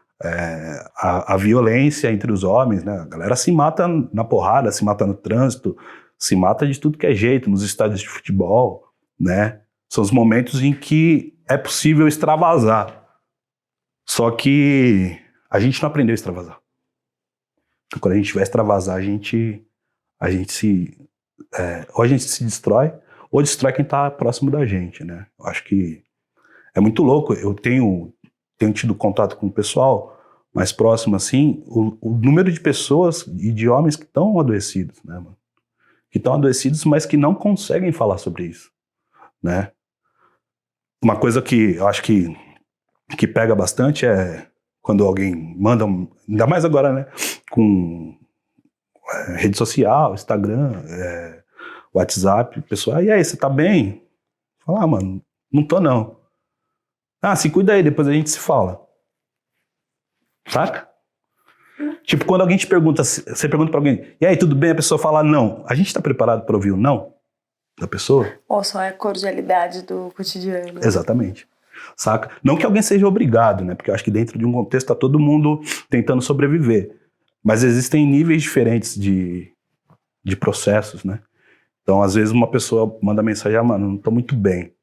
Speaker 2: a violência entre os homens, né? A galera se mata na porrada, se mata no trânsito, se mata de tudo que é jeito, nos estádios de futebol, né? São os momentos em que é possível extravasar. Só que a gente não aprendeu a extravasar. Então, quando a gente vai extravasar, ou a gente se destrói, ou destrói quem está próximo da gente, né? Eu acho que é muito louco. Eu tenho tido contato com o pessoal mais próximo, assim, o número de pessoas e de homens que estão adoecidos, né, mano? Que estão adoecidos, mas que não conseguem falar sobre isso, né? Uma coisa que eu acho que pega bastante é quando alguém manda, ainda mais agora, né, com rede social, Instagram, WhatsApp, pessoal, e aí, você tá bem? Fala, mano, não tô não. Ah, se cuida aí, depois a gente se fala. Saca? Tipo, quando alguém te pergunta, você pergunta pra alguém, e aí, tudo bem? A pessoa fala não. A gente tá preparado pra ouvir o não? da pessoa.
Speaker 1: Ou só é a cordialidade do cotidiano.
Speaker 2: Exatamente. Saca? Não que alguém seja obrigado, né? Porque eu acho que dentro de um contexto tá todo mundo tentando sobreviver. Mas existem níveis diferentes de processos, né? Então, às vezes, uma pessoa manda mensagem, mano, não tô muito bem.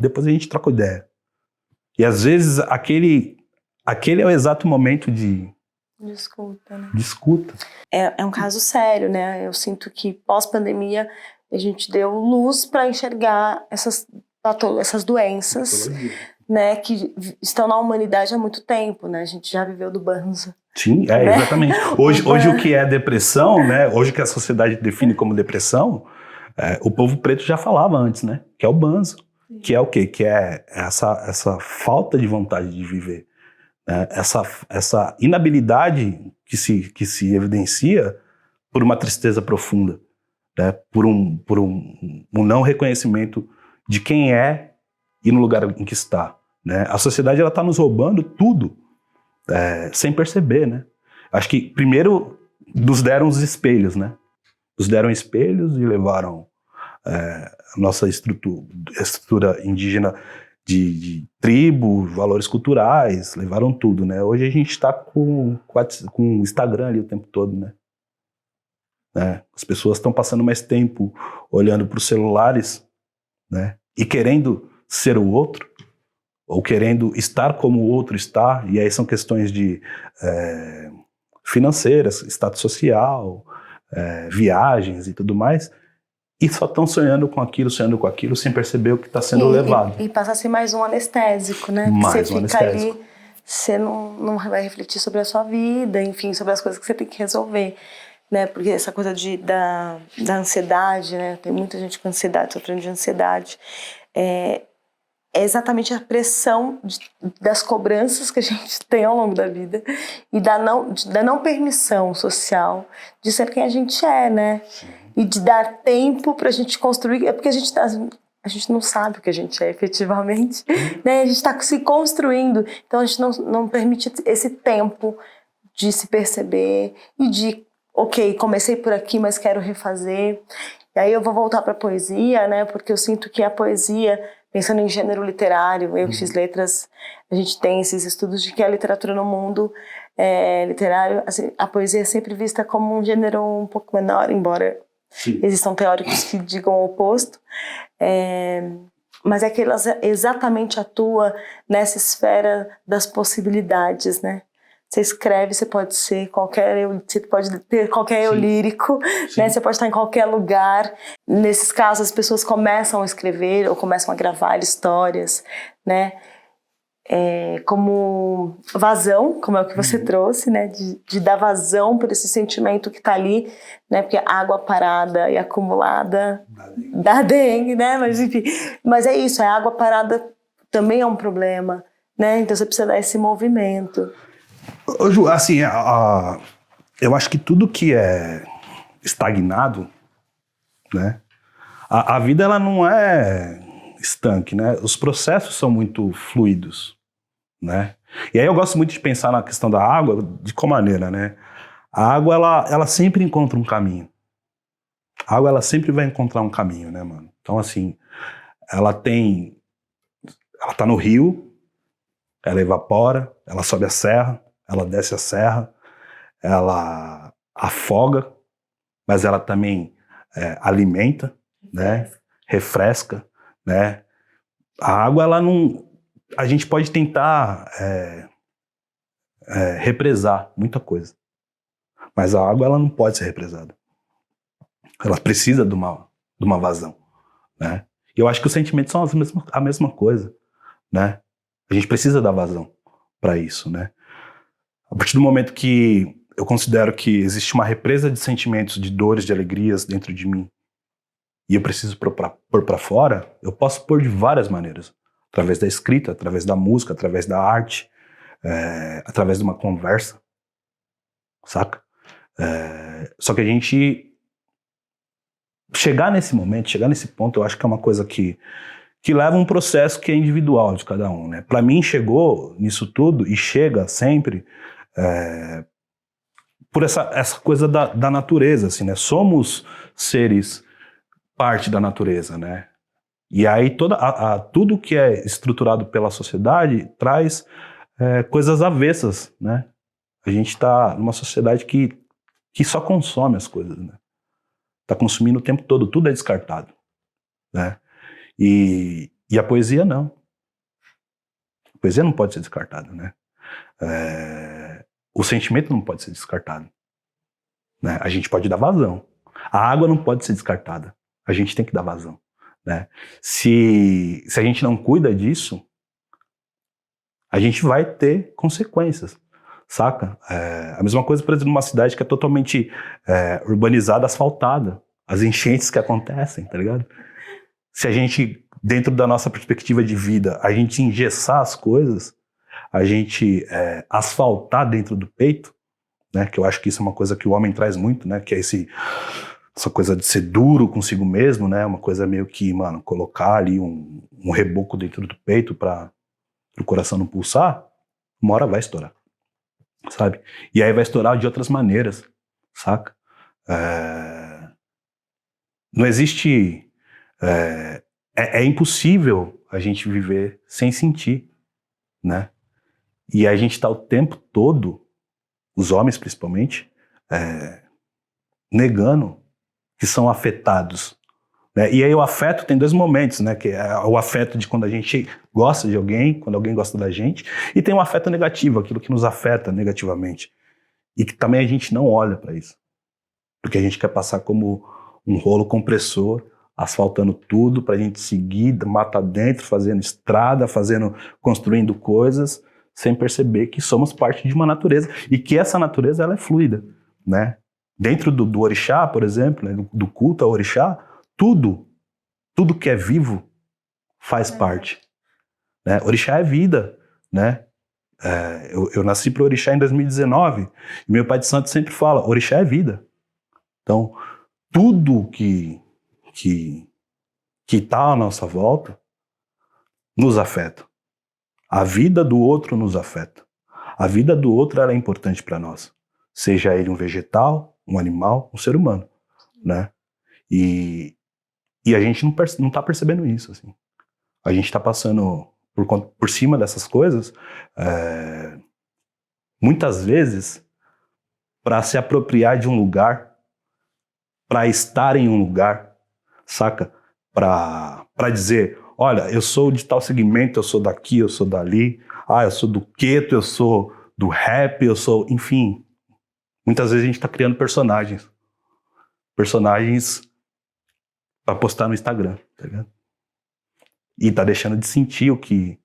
Speaker 2: Depois a gente troca ideia. E às vezes, aquele é o exato momento de
Speaker 1: escuta, né?
Speaker 2: De escuta.
Speaker 1: É um caso sério, né? Eu sinto que pós-pandemia a gente deu luz para enxergar essas doenças, né, que estão na humanidade há muito tempo, né? A gente já viveu do Banza.
Speaker 2: Sim,
Speaker 1: né?
Speaker 2: Exatamente. Hoje o que é depressão, né? Hoje o que a sociedade define como depressão, o povo preto já falava antes, né? Que é o Banza. Que é o quê? Que é essa falta de vontade de viver. Né? Essa inabilidade que se evidencia por uma tristeza profunda, né? Por um não reconhecimento de quem é e no lugar em que está. Né? A sociedade está nos roubando tudo, sem perceber. Né? Acho que primeiro nos deram os espelhos, né? Nos deram espelhos e levaram a nossa estrutura indígena de tribo, valores culturais, levaram tudo, né? Hoje a gente está com o Instagram ali o tempo todo, né? As pessoas estão passando mais tempo olhando para os celulares, né? E querendo ser o outro, ou querendo estar como o outro está, e aí são questões de financeiras, status social, viagens e tudo mais, e só estão sonhando com aquilo, sem perceber o que está sendo levado.
Speaker 1: E passa a ser mais um anestésico, né?
Speaker 2: Mais
Speaker 1: você
Speaker 2: um
Speaker 1: fica
Speaker 2: anestésico.
Speaker 1: Ali, você não vai refletir sobre a sua vida, enfim, sobre as coisas que você tem que resolver, né? Porque essa coisa da ansiedade, né? Tem muita gente com ansiedade, sofrendo de ansiedade. É exatamente a pressão das cobranças que a gente tem ao longo da vida e da não permissão social de ser quem a gente é, né? E de dar tempo pra gente construir, porque a gente não sabe o que a gente é efetivamente, né? A gente está se construindo, então a gente não permite esse tempo de se perceber e de, ok, comecei por aqui, mas quero refazer. E aí eu vou voltar para a poesia, né? Porque eu sinto que a poesia, pensando em gênero literário, eu que fiz letras, a gente tem esses estudos de que a literatura no mundo literário, assim, a poesia é sempre vista como um gênero um pouco menor, embora
Speaker 2: Sim.
Speaker 1: Existam teóricos que digam o oposto, mas é que ela exatamente atua nessa esfera das possibilidades, né? Você escreve, você pode ser você pode ter qualquer eu lírico, né? Você pode estar em qualquer lugar. Nesses casos, as pessoas começam a escrever ou começam a gravar histórias, né? Como vazão, como é o que você trouxe, né? De dar vazão para esse sentimento que está ali, né? Porque água parada e acumulada dá dengue, né? Mas enfim, mas é isso, a água parada também é um problema, né? Então você precisa dar esse movimento.
Speaker 2: Ô, Ju, assim, eu acho que tudo que é estagnado, né? A vida, ela não é estanque, né? Os processos são muito fluidos, né? E aí eu gosto muito de pensar na questão da água, de qual maneira, né? A água, ela sempre encontra um caminho. A água, ela sempre vai encontrar um caminho, né, mano? Então, assim, ela tá no rio, ela evapora, ela sobe a serra, ela desce a serra, ela afoga, mas ela também alimenta, né? Refresca, né? A água, ela não... A gente pode tentar represar muita coisa, mas a água, ela não pode ser represada. Ela precisa de uma vazão, né? E eu acho que os sentimentos são a mesma coisa, né? A gente precisa dar vazão para isso, né? A partir do momento que eu considero que existe uma represa de sentimentos, de dores, de alegrias dentro de mim, e eu preciso pôr para fora, eu posso pôr de várias maneiras. Através da escrita, através da música, através da arte, através de uma conversa, saca? Só que a gente chegar nesse momento, chegar nesse ponto, eu acho que é uma coisa que leva um processo que é individual de cada um, né? Para mim, chegou nisso tudo, e chega sempre por essa coisa da natureza, assim, né? Somos seres parte da natureza, né? E aí tudo que é estruturado pela sociedade traz coisas avessas, né? A gente está numa sociedade que só consome as coisas, né? Está consumindo o tempo todo, tudo é descartado, né? E a poesia não. A poesia não pode ser descartada, né? O sentimento não pode ser descartado, né? A gente pode dar vazão. A água não pode ser descartada. A gente tem que dar vazão, né? Se a gente não cuida disso, a gente vai ter consequências, saca? A mesma coisa, por exemplo, numa cidade que é totalmente urbanizada, asfaltada. As enchentes que acontecem, tá ligado? Se a gente, dentro da nossa perspectiva de vida, a gente engessar as coisas, a gente asfaltar dentro do peito, né? Que eu acho que isso é uma coisa que o homem traz muito, né? Que é essa coisa de ser duro consigo mesmo, né? Uma coisa meio que, mano, colocar ali um reboco dentro do peito para o coração não pulsar, uma hora vai estourar, sabe? E aí vai estourar de outras maneiras, saca? Não existe... É impossível a gente viver sem sentir, né? E a gente tá o tempo todo, os homens principalmente, negando que são afetados, né? E aí o afeto tem dois momentos, né? Que é o afeto de quando a gente gosta de alguém, quando alguém gosta da gente, e tem um afeto negativo, aquilo que nos afeta negativamente. E que também a gente não olha para isso. Porque a gente quer passar como um rolo compressor, asfaltando tudo pra gente seguir, mata dentro, fazendo estrada, construindo coisas, sem perceber que somos parte de uma natureza. E que essa natureza, ela é fluida, né? Dentro do orixá, por exemplo, né, do culto ao orixá, tudo que é vivo faz parte, né? Orixá é vida, né? Eu nasci para o orixá em 2019 e meu pai de santo sempre fala, orixá é vida. Então, tudo que está à nossa volta nos afeta. A vida do outro nos afeta. A vida do outro ela é importante para nós. Seja ele um vegetal, um animal, um ser humano, né? E a gente não tá percebendo isso, assim. A gente tá passando por cima dessas coisas, muitas vezes, para se apropriar de um lugar, para estar em um lugar, saca? Para dizer, olha, eu sou de tal segmento, eu sou daqui, eu sou dali, eu sou do gueto, eu sou do rap, eu sou... Enfim, muitas vezes a gente tá criando personagens para postar no Instagram, tá ligado? E tá deixando de sentir o que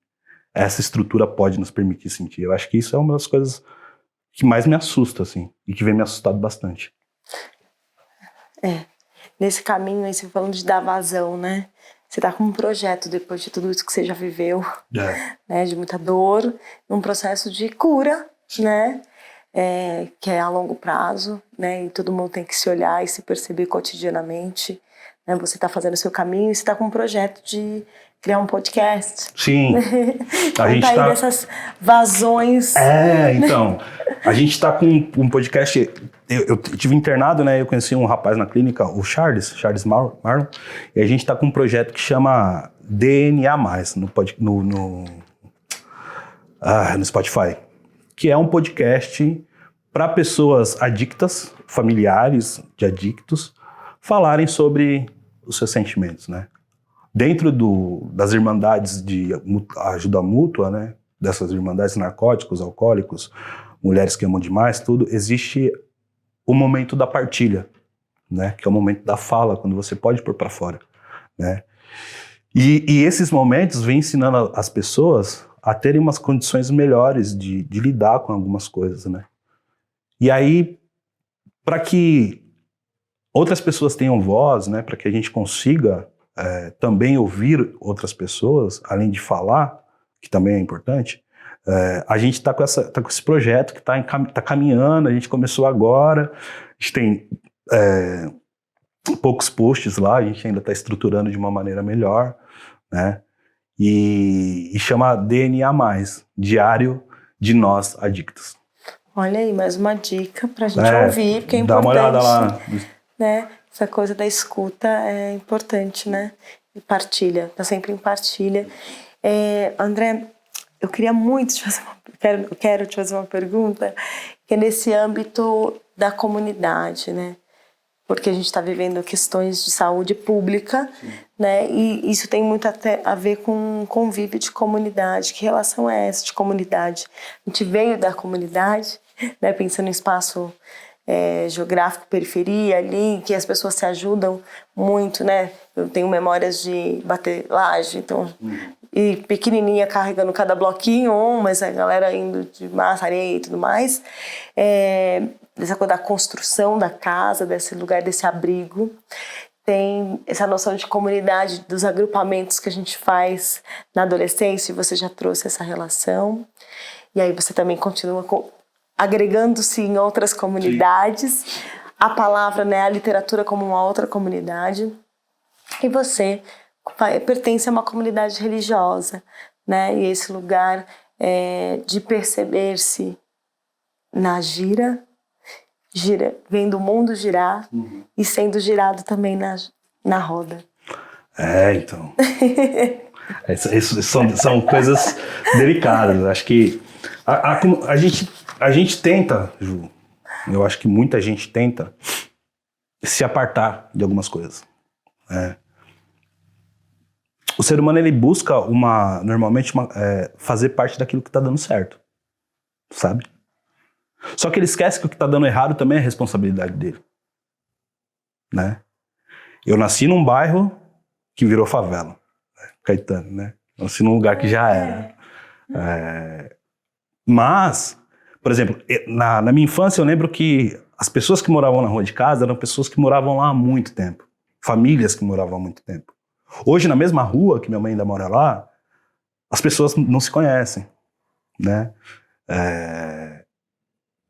Speaker 2: essa estrutura pode nos permitir sentir. Eu acho que isso é uma das coisas que mais me assusta, assim, e que vem me assustado bastante.
Speaker 1: Nesse caminho aí, você falando de dar vazão, né? Você tá com um projeto depois de tudo isso que você já viveu, né? De muita dor, num processo de cura, né? Que é a longo prazo, né? E todo mundo tem que se olhar e se perceber cotidianamente, né? Você tá fazendo o seu caminho e você tá com um projeto de criar um podcast.
Speaker 2: Sim.
Speaker 1: A gente tá aí dessas vazões.
Speaker 2: Então, a gente tá com um podcast... Eu tive internado, né? Eu conheci um rapaz na clínica, o Charles Marlon, e a gente tá com um projeto que chama DNA+, no Spotify, que é um podcast para pessoas adictas, familiares de adictos, falarem sobre os seus sentimentos, né? Dentro das irmandades de ajuda mútua, né? Dessas irmandades, narcóticos, alcoólicos, mulheres que amam demais, tudo, existe o momento da partilha, né? Que é o momento da fala, quando você pode pôr para fora, né? E esses momentos vêm ensinando as pessoas a terem umas condições melhores de lidar com algumas coisas, né? E aí, para que outras pessoas tenham voz, né? Para que a gente consiga também ouvir outras pessoas, além de falar, que também é importante, a gente está com esse projeto que tá caminhando, a gente começou agora, a gente tem poucos posts lá, a gente ainda está estruturando de uma maneira melhor, né? E chama DNA+, Diário de Nós Adictos.
Speaker 1: Olha aí, mais uma dica pra gente ouvir, porque é
Speaker 2: dá
Speaker 1: importante.
Speaker 2: Dá uma olhada lá.
Speaker 1: Né? essa coisa da escuta é importante, né? E partilha, tá sempre em partilha. André, eu queria muito te fazer quero te fazer uma pergunta, que é nesse âmbito da comunidade, né? Porque a gente está vivendo questões de saúde pública, né? E isso tem muito até a ver com convívio de comunidade. Que relação é essa de comunidade? A gente veio da comunidade, né? Pensando em espaço geográfico, periferia ali, que as pessoas se ajudam muito, né? Eu tenho memórias de bater laje, então, e pequenininha carregando cada bloquinho, mas a galera indo de massa, areia e tudo mais. Dessa coisa da construção da casa, desse lugar, desse abrigo. Tem essa noção de comunidade, dos agrupamentos que a gente faz na adolescência, e você já trouxe essa relação. E aí você também continua agregando-se em outras comunidades. Sim. A palavra, né, a literatura como uma outra comunidade. E você pertence a uma comunidade religiosa, né? E esse lugar de perceber-se na gira, vendo o mundo girar e sendo girado também na roda.
Speaker 2: Então. Isso são coisas delicadas. Acho que a gente tenta, Ju, eu acho que muita gente tenta se apartar de algumas coisas. O ser humano, ele busca normalmente fazer parte daquilo que está dando certo, sabe? Só que ele esquece que o que está dando errado também é responsabilidade dele, né? Eu nasci num bairro que virou favela, né? Caetano, né? Eu nasci num lugar que já era. Mas, por exemplo, na minha infância eu lembro que as pessoas que moravam na rua de casa eram pessoas que moravam lá há muito tempo. Famílias que moravam há muito tempo. Hoje, na mesma rua, que minha mãe ainda mora lá, as pessoas não se conhecem, né?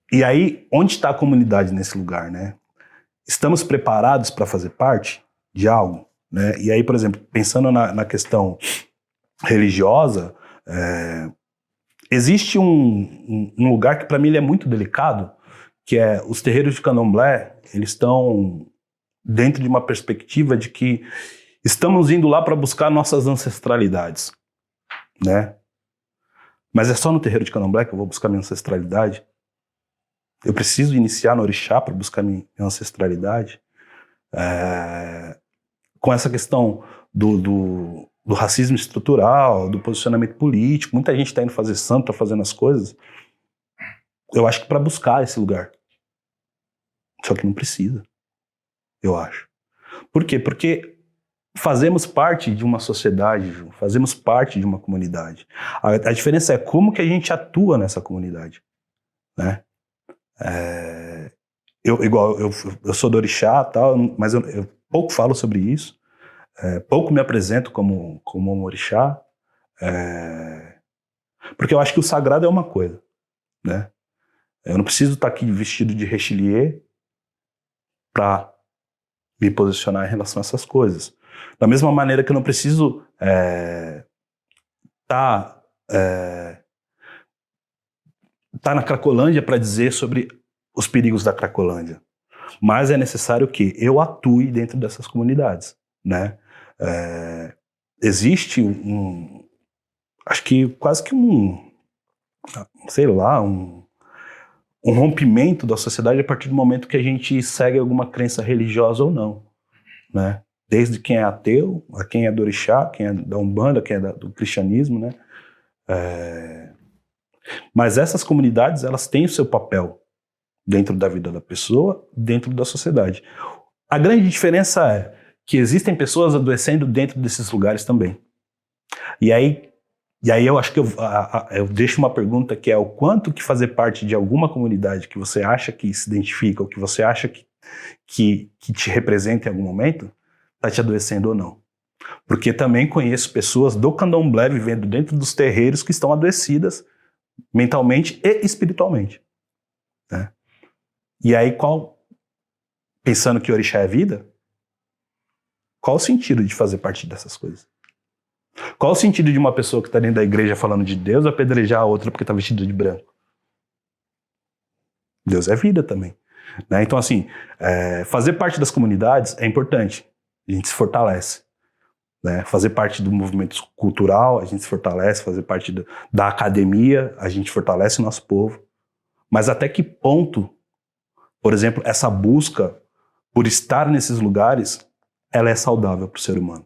Speaker 2: E aí, onde está a comunidade nesse lugar, né? Estamos preparados para fazer parte de algo, né? E aí, por exemplo, pensando na questão religiosa, existe um lugar que para mim ele é muito delicado, que é os terreiros de candomblé. Eles estão dentro de uma perspectiva de que estamos indo lá para buscar nossas ancestralidades, né? Mas é só no terreiro de candomblé que eu vou buscar minha ancestralidade? Eu preciso iniciar no orixá para buscar minha ancestralidade? Com essa questão do racismo estrutural, do posicionamento político, muita gente está indo fazer santo, está fazendo as coisas, eu acho que para buscar esse lugar. Só que não precisa, eu acho. Por quê? Porque fazemos parte de uma sociedade, Ju, fazemos parte de uma comunidade. A diferença é como que a gente atua nessa comunidade, né? Eu sou do orixá, tal, mas eu pouco falo sobre isso, pouco me apresento como um orixá, porque eu acho que o sagrado é uma coisa, né? Eu não preciso estar aqui vestido de rechelier para me posicionar em relação a essas coisas. Da mesma maneira que eu não preciso tá na Cracolândia para dizer sobre os perigos da Cracolândia. Mas é necessário que eu atue dentro dessas comunidades, né? Existe acho que quase que sei lá, um rompimento da sociedade a partir do momento que a gente segue alguma crença religiosa ou não, né? Desde quem é ateu, a quem é do orixá, quem é da Umbanda, quem é do cristianismo, né? Mas essas comunidades, elas têm o seu papel dentro da vida da pessoa, dentro da sociedade. A grande diferença é que existem pessoas adoecendo dentro desses lugares também. E aí eu acho que eu deixo uma pergunta, que é o quanto que fazer parte de alguma comunidade que você acha que se identifica, ou que você acha que te representa em algum momento, está te adoecendo ou não. Porque também conheço pessoas do candomblé vivendo dentro dos terreiros que estão adoecidas mentalmente e espiritualmente, né? E aí, pensando que orixá é vida, qual o sentido de fazer parte dessas coisas? Qual o sentido de uma pessoa que está dentro da igreja falando de Deus apedrejar a outra porque está vestida de branco? Deus é vida também. né? Então, assim, fazer parte das comunidades é importante, a gente se fortalece. Né? Fazer parte do movimento cultural, a gente se fortalece, fazer parte da academia, a gente fortalece o nosso povo. Mas até que ponto, por exemplo, essa busca por estar nesses lugares, ela é saudável para o ser humano,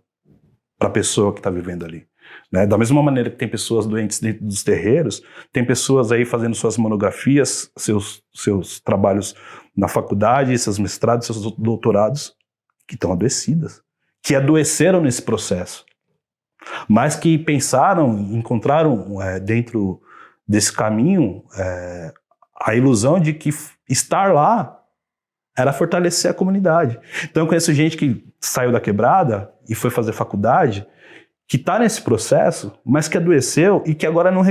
Speaker 2: para a pessoa que está vivendo ali. Né? Da mesma maneira que tem pessoas doentes dentro dos terreiros, tem pessoas aí fazendo suas monografias, seus trabalhos na faculdade, seus mestrados, seus doutorados, que estão adoecidas, que adoeceram nesse processo, mas que pensaram, encontraram dentro desse caminho a ilusão de que estar lá era fortalecer a comunidade. Então eu conheço gente que saiu da quebrada e foi fazer faculdade, que está nesse processo, mas que adoeceu e que agora não...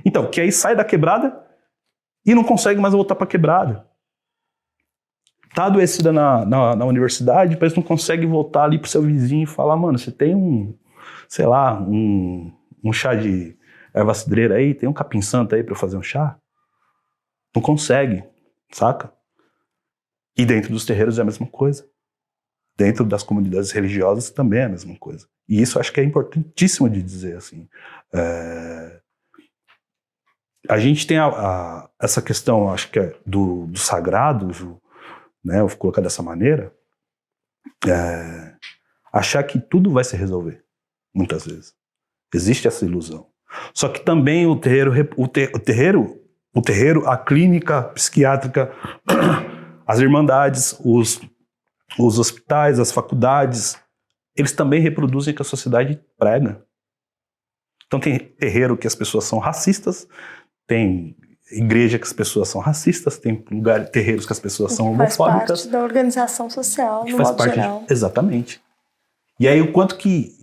Speaker 2: Então, que aí sai da quebrada e não consegue mais voltar para a quebrada. Está adoecida na universidade, depois não consegue voltar ali pro seu vizinho e falar, mano, você tem sei lá, um chá de erva cidreira aí, tem um capim santo aí para eu fazer um chá? Não consegue, saca? E dentro dos terreiros é a mesma coisa. Dentro das comunidades religiosas também é a mesma coisa. E isso acho que é importantíssimo de dizer, assim. A gente tem essa questão, acho que é do sagrado, né, eu vou colocar dessa maneira, achar que tudo vai se resolver, muitas vezes. Existe essa ilusão. Só que também o terreiro, a clínica psiquiátrica, as irmandades, os hospitais, as faculdades, eles também reproduzem o que a sociedade prega. Então tem terreiro que as pessoas são racistas, tem igreja que as pessoas são racistas, tem terreiros que as pessoas são homofóbicas.
Speaker 1: Faz parte da organização social, no modo geral.
Speaker 2: Exatamente. E aí o quanto que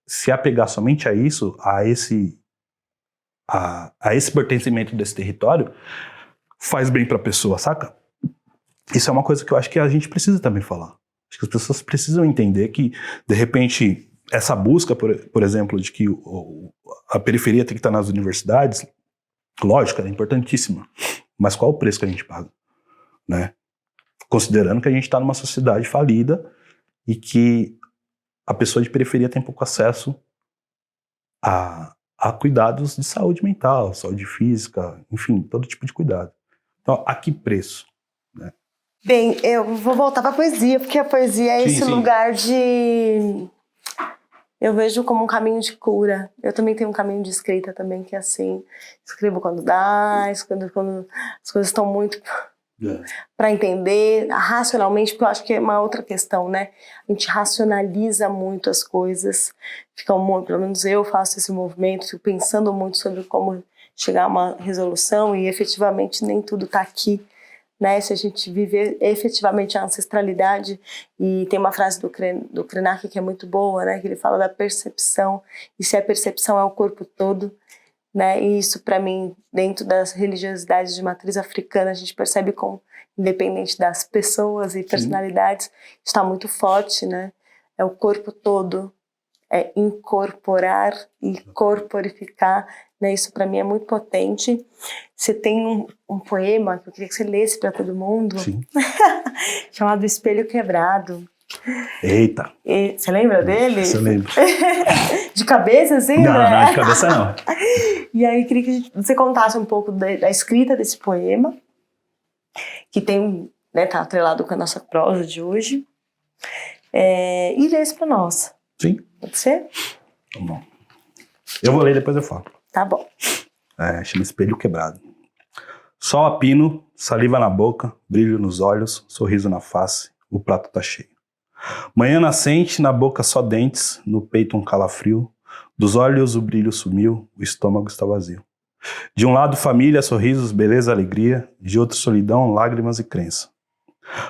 Speaker 2: se apegar somente a isso, a esse pertencimento desse território, faz bem para a pessoa, saca? Isso é uma coisa que eu acho que a gente precisa também falar. Acho que as pessoas precisam entender que, de repente, essa busca, por exemplo, de que a periferia tem que estar nas universidades, lógico, é importantíssima, mas qual o preço que a gente paga? Né? Considerando que a gente está numa sociedade falida e que a pessoa de periferia tem pouco acesso a cuidados de saúde mental, saúde física, enfim, todo tipo de cuidado. Então, a que preço? Né?
Speaker 1: Bem, eu vou voltar para a poesia, porque a poesia é esse lugar de... Eu vejo como um caminho de cura. Eu também tenho um caminho de escrita também, que é assim, escrevo quando dá, quando as coisas estão muito para entender, racionalmente, porque eu acho que é uma outra questão, né? A gente racionaliza muito as coisas, pelo menos eu faço esse movimento, fico pensando muito sobre como chegar a uma resolução e efetivamente nem tudo está aqui. Né, se a gente viver efetivamente a ancestralidade, e tem uma frase do Krenak que é muito boa, né, que ele fala da percepção, e se a percepção é o corpo todo, né, e isso para mim, dentro das religiosidades de matriz africana, a gente percebe como, independente das pessoas e personalidades, está muito forte, né, é o corpo todo, é incorporar e corporificar, né? Isso para mim é muito potente. Você tem um poema que eu queria que você lesse para todo mundo, chamado Espelho Quebrado.
Speaker 2: Eita!
Speaker 1: Você lembra dele?
Speaker 2: Eu lembro.
Speaker 1: De cabeça, assim?
Speaker 2: Não,
Speaker 1: né?
Speaker 2: não, de cabeça não.
Speaker 1: E aí eu queria que você contasse um pouco da escrita desse poema, que tem, né, tá atrelado com a nossa prosa de hoje, e lesse para nós.
Speaker 2: Sim.
Speaker 1: Pode ser?
Speaker 2: Tá bom. Eu vou ler, depois eu falo.
Speaker 1: Tá bom.
Speaker 2: Chama Espelho Quebrado. Sol a pino, saliva na boca, brilho nos olhos, sorriso na face, o prato tá cheio. Manhã nascente, na boca só dentes, no peito um calafrio, dos olhos o brilho sumiu, o estômago está vazio. De um lado família, sorrisos, beleza, alegria, de outro solidão, lágrimas e crença.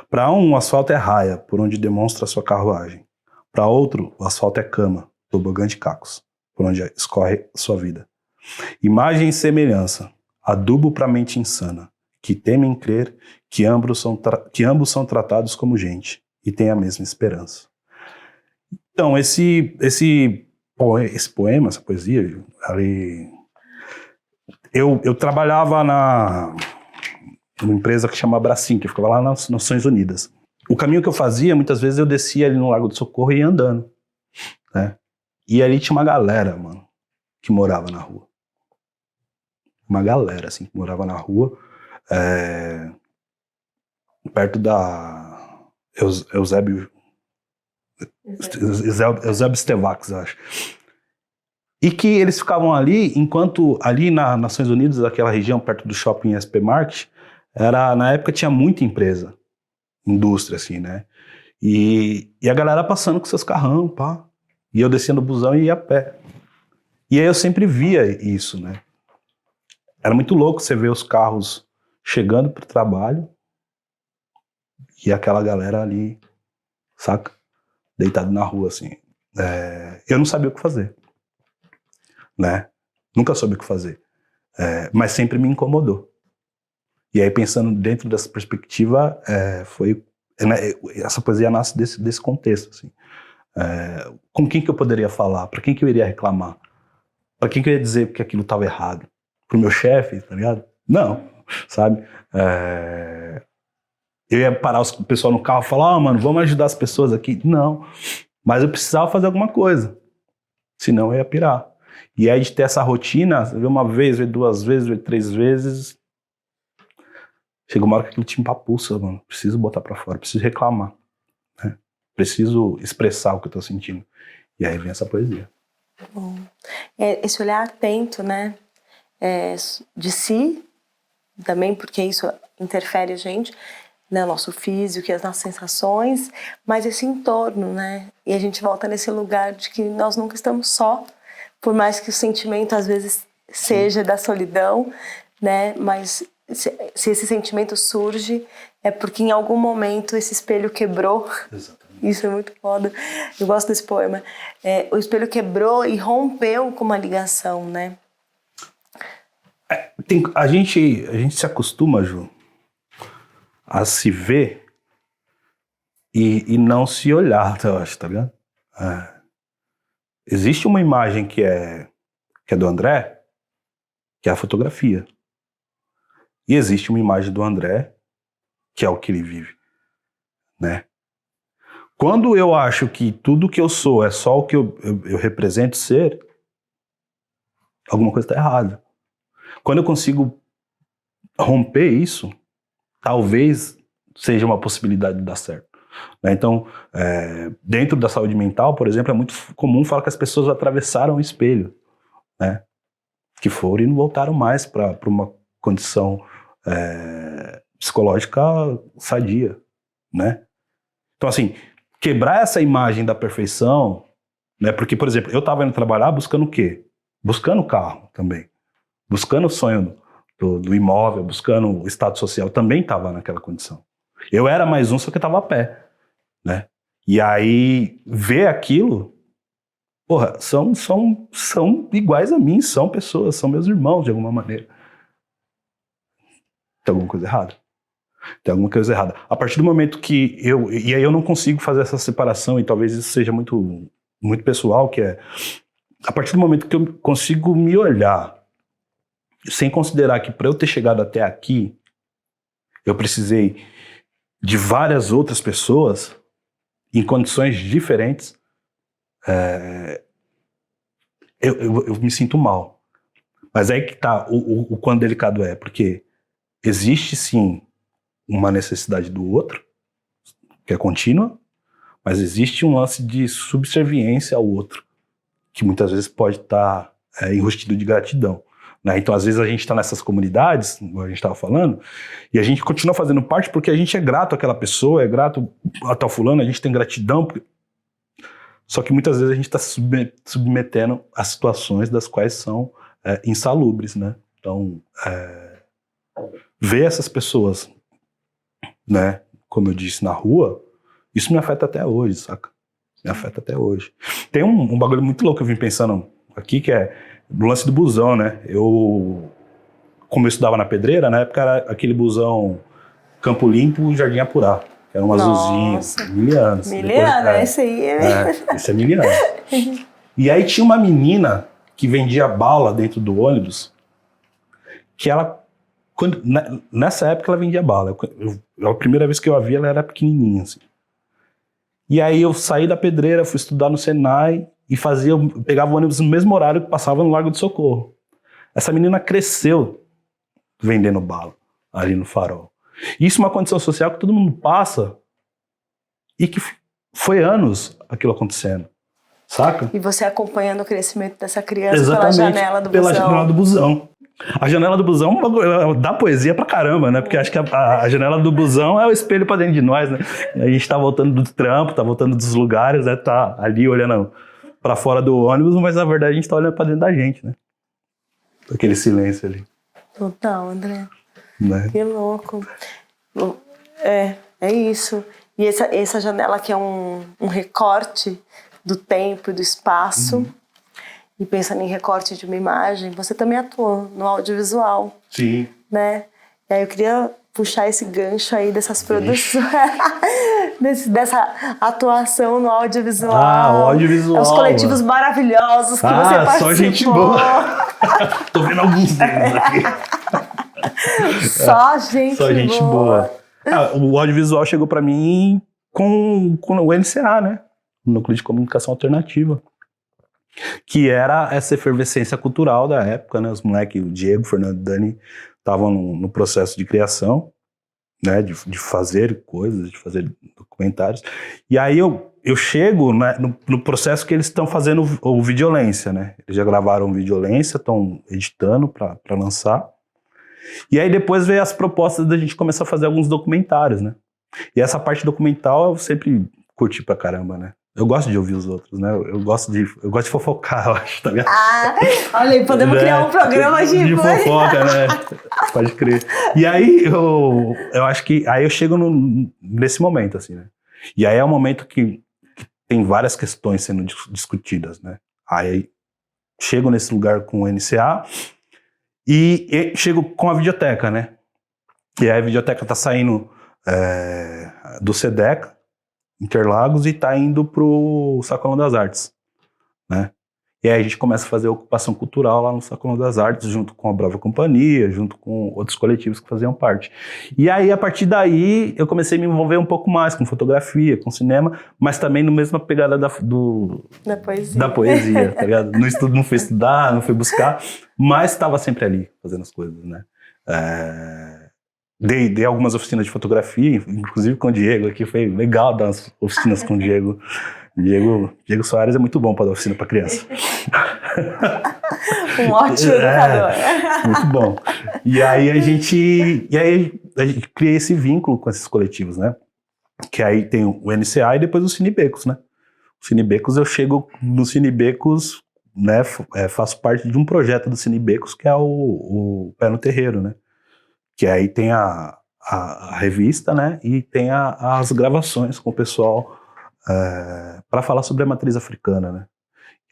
Speaker 2: Para um, o asfalto é raia, por onde demonstra sua carruagem. Para outro, o asfalto é cama, tobogã de cacos, por onde escorre sua vida. Imagem e semelhança, adubo para mente insana, que temem crer que ambos são tratados como gente e têm a mesma esperança. Então, esse poema, essa poesia, eu trabalhava uma empresa que chama Bracim, que ficava lá nas Nações Unidas. O caminho que eu fazia, muitas vezes eu descia ali no Lago do Socorro e ia andando, né? E ali tinha uma galera, mano, que morava na rua. Uma galera, assim, que morava na rua, perto da Eusébio Stevax, acho. E que eles ficavam ali, enquanto ali nas Nações Unidas, aquela região perto do shopping SP Market, na época tinha muita empresa, indústria, assim, né? E a galera passando com seus carrão, pá. E eu descendo o busão e ia a pé. E aí eu sempre via isso, né? Era muito louco você ver os carros chegando pro trabalho e aquela galera ali, saca? Deitado na rua, assim. Eu não sabia o que fazer, né? Nunca soube o que fazer. Mas sempre me incomodou. E aí, pensando dentro dessa perspectiva, essa poesia nasce desse contexto, assim. Com quem que eu poderia falar? Para quem que eu iria reclamar? Para quem que eu ia dizer que aquilo estava errado? Pro meu chefe, tá ligado? Não, sabe? Eu ia parar o pessoal no carro e falar, mano, vamos ajudar as pessoas aqui. Não, mas eu precisava fazer alguma coisa, senão eu ia pirar. E aí de ter essa rotina, ver uma vez, ver duas vezes, ver três vezes, chega uma hora que aquilo te empapuça, mano. Preciso botar pra fora, preciso reclamar, né? Preciso expressar o que eu tô sentindo. E aí vem essa poesia.
Speaker 1: Bom, esse olhar atento, né, de si, também porque isso interfere a gente, né, nosso físico e as nossas sensações, mas esse entorno, né, e a gente volta nesse lugar de que nós nunca estamos só, por mais que o sentimento às vezes seja da solidão, né, mas se esse sentimento surge, é porque em algum momento esse espelho quebrou. Exatamente. Isso é muito foda. Eu gosto desse poema. O espelho quebrou e rompeu com uma ligação, né?
Speaker 2: A gente se acostuma, Ju, a se ver e não se olhar, eu acho, tá ligado? Existe uma imagem que é do André, que é a fotografia. E existe uma imagem do André, que é o que ele vive, né? Quando eu acho que tudo que eu sou é só o que eu represento ser, alguma coisa está errada. Quando eu consigo romper isso, talvez seja uma possibilidade de dar certo, né? Então, dentro da saúde mental, por exemplo, é muito comum falar que as pessoas atravessaram o espelho, né? Que foram e não voltaram mais para uma condição psicológica sadia, né? Então, assim, quebrar essa imagem da perfeição, né? Porque, por exemplo, eu estava indo trabalhar buscando o quê? Buscando o carro também. Buscando o sonho do imóvel, buscando o estado social. Eu também estava naquela condição. Eu era mais um, só que eu estava a pé, né? E aí, ver aquilo, porra, são iguais a mim, são pessoas, são meus irmãos de alguma maneira. Tem alguma coisa errada? Tem alguma coisa errada. A partir do momento que e aí eu não consigo fazer essa separação, e talvez isso seja muito, muito pessoal, que é, a partir do momento que eu consigo me olhar, sem considerar que para eu ter chegado até aqui, eu precisei de várias outras pessoas, em condições diferentes, eu me sinto mal. Mas aí que tá o quão delicado é, porque existe sim uma necessidade do outro, que é contínua, mas existe um lance de subserviência ao outro, que muitas vezes pode estar enrustido de gratidão, né? Então, às vezes, a gente está nessas comunidades, como a gente estava falando, e a gente continua fazendo parte porque a gente é grato àquela pessoa, é grato a tal fulano, a gente tem gratidão. Só que muitas vezes a gente está se submetendo a situações das quais são insalubres, né? Então, ver essas pessoas, né, como eu disse, na rua, isso me afeta até hoje, saca? Me afeta até hoje. Tem um bagulho muito louco que eu vim pensando aqui, que é do lance do busão, né? Como eu estudava na Pedreira, na época era aquele busão Campo Limpo, Jardim Apurá, que era um azulzinho, miliano.
Speaker 1: Miliano, esse aí
Speaker 2: esse é miliano. E aí tinha uma menina que vendia bala dentro do ônibus, que ela Nessa época ela vendia bala. A primeira vez que eu a vi, ela era pequenininha, assim. E aí eu saí da Pedreira, fui estudar no Senai e pegava o ônibus no mesmo horário que passava no Largo do Socorro. Essa menina cresceu vendendo bala ali no Farol. Isso é uma condição social que todo mundo passa e que foi anos aquilo acontecendo, saca?
Speaker 1: E você acompanhando o crescimento dessa criança
Speaker 2: Exatamente,
Speaker 1: pela janela do busão.
Speaker 2: Pela janela do busão. A janela do busão dá poesia pra caramba, né? Porque acho que a janela do busão é o espelho pra dentro de nós, né? A gente tá voltando do trampo, tá voltando dos lugares, né? Tá ali olhando pra fora do ônibus, mas na verdade a gente tá olhando pra dentro da gente, né? Aquele silêncio ali.
Speaker 1: Total, André.
Speaker 2: Né?
Speaker 1: Que louco. É isso. E essa janela que é um recorte do tempo e do espaço. E pensando em recorte de uma imagem, você também atuou no audiovisual.
Speaker 2: Sim.
Speaker 1: Né? E aí eu queria puxar esse gancho aí dessas produções, dessa atuação no audiovisual.
Speaker 2: O audiovisual.
Speaker 1: Os coletivos maravilhosos que você participou.
Speaker 2: Só gente boa. Tô vendo alguns deles aqui.
Speaker 1: Só gente boa.
Speaker 2: O audiovisual chegou pra mim com o NCA, né? O Núcleo de Comunicação Alternativa. Que era essa efervescência cultural da época, né? Os moleques, o Diego, o Fernando e o Dani, estavam no processo de criação, né? De fazer coisas, de fazer documentários. E aí eu chego, né, no processo que eles estão fazendo o Videolência, né? Eles já gravaram Videolência, estão editando para lançar. E aí depois veio as propostas da gente começar a fazer alguns documentários, né? E essa parte documental eu sempre curti pra caramba, né? Eu gosto de ouvir os outros, né? Eu gosto de fofocar, eu acho, tá ligado?
Speaker 1: Olha aí, podemos criar um programa de
Speaker 2: fofoca, né? Pode crer. E aí eu acho que aí eu chego nesse momento, assim, né? E aí é um momento que tem várias questões sendo discutidas, né? Aí chego nesse lugar com o NCA e chego com a videoteca, né? E aí a videoteca tá saindo do SEDECA, Interlagos, e tá indo pro Sacolão das Artes, né? E aí a gente começa a fazer ocupação cultural lá no Sacolão das Artes, junto com a Brava Companhia, junto com outros coletivos que faziam parte. E aí, a partir daí, eu comecei a me envolver um pouco mais com fotografia, com cinema, mas também no mesma pegada da poesia, tá ligado? Não fui estudar, não fui buscar, mas estava sempre ali, fazendo as coisas, né? Dei algumas oficinas de fotografia, inclusive com o Diego aqui, foi legal dar umas oficinas com o Diego. Diego Soares é muito bom para dar oficina para criança.
Speaker 1: Um ótimo educador.
Speaker 2: Muito bom. E aí a gente cria esse vínculo com esses coletivos, né? Que aí tem o NCA e depois o Cinebecos, né? O Cinebecos, eu chego no Cinebecos, né? Faço parte de um projeto do Cinebecos que é o Pé no Terreiro, né? Que aí tem a revista, né? E tem as gravações com o pessoal para falar sobre a matriz africana, né?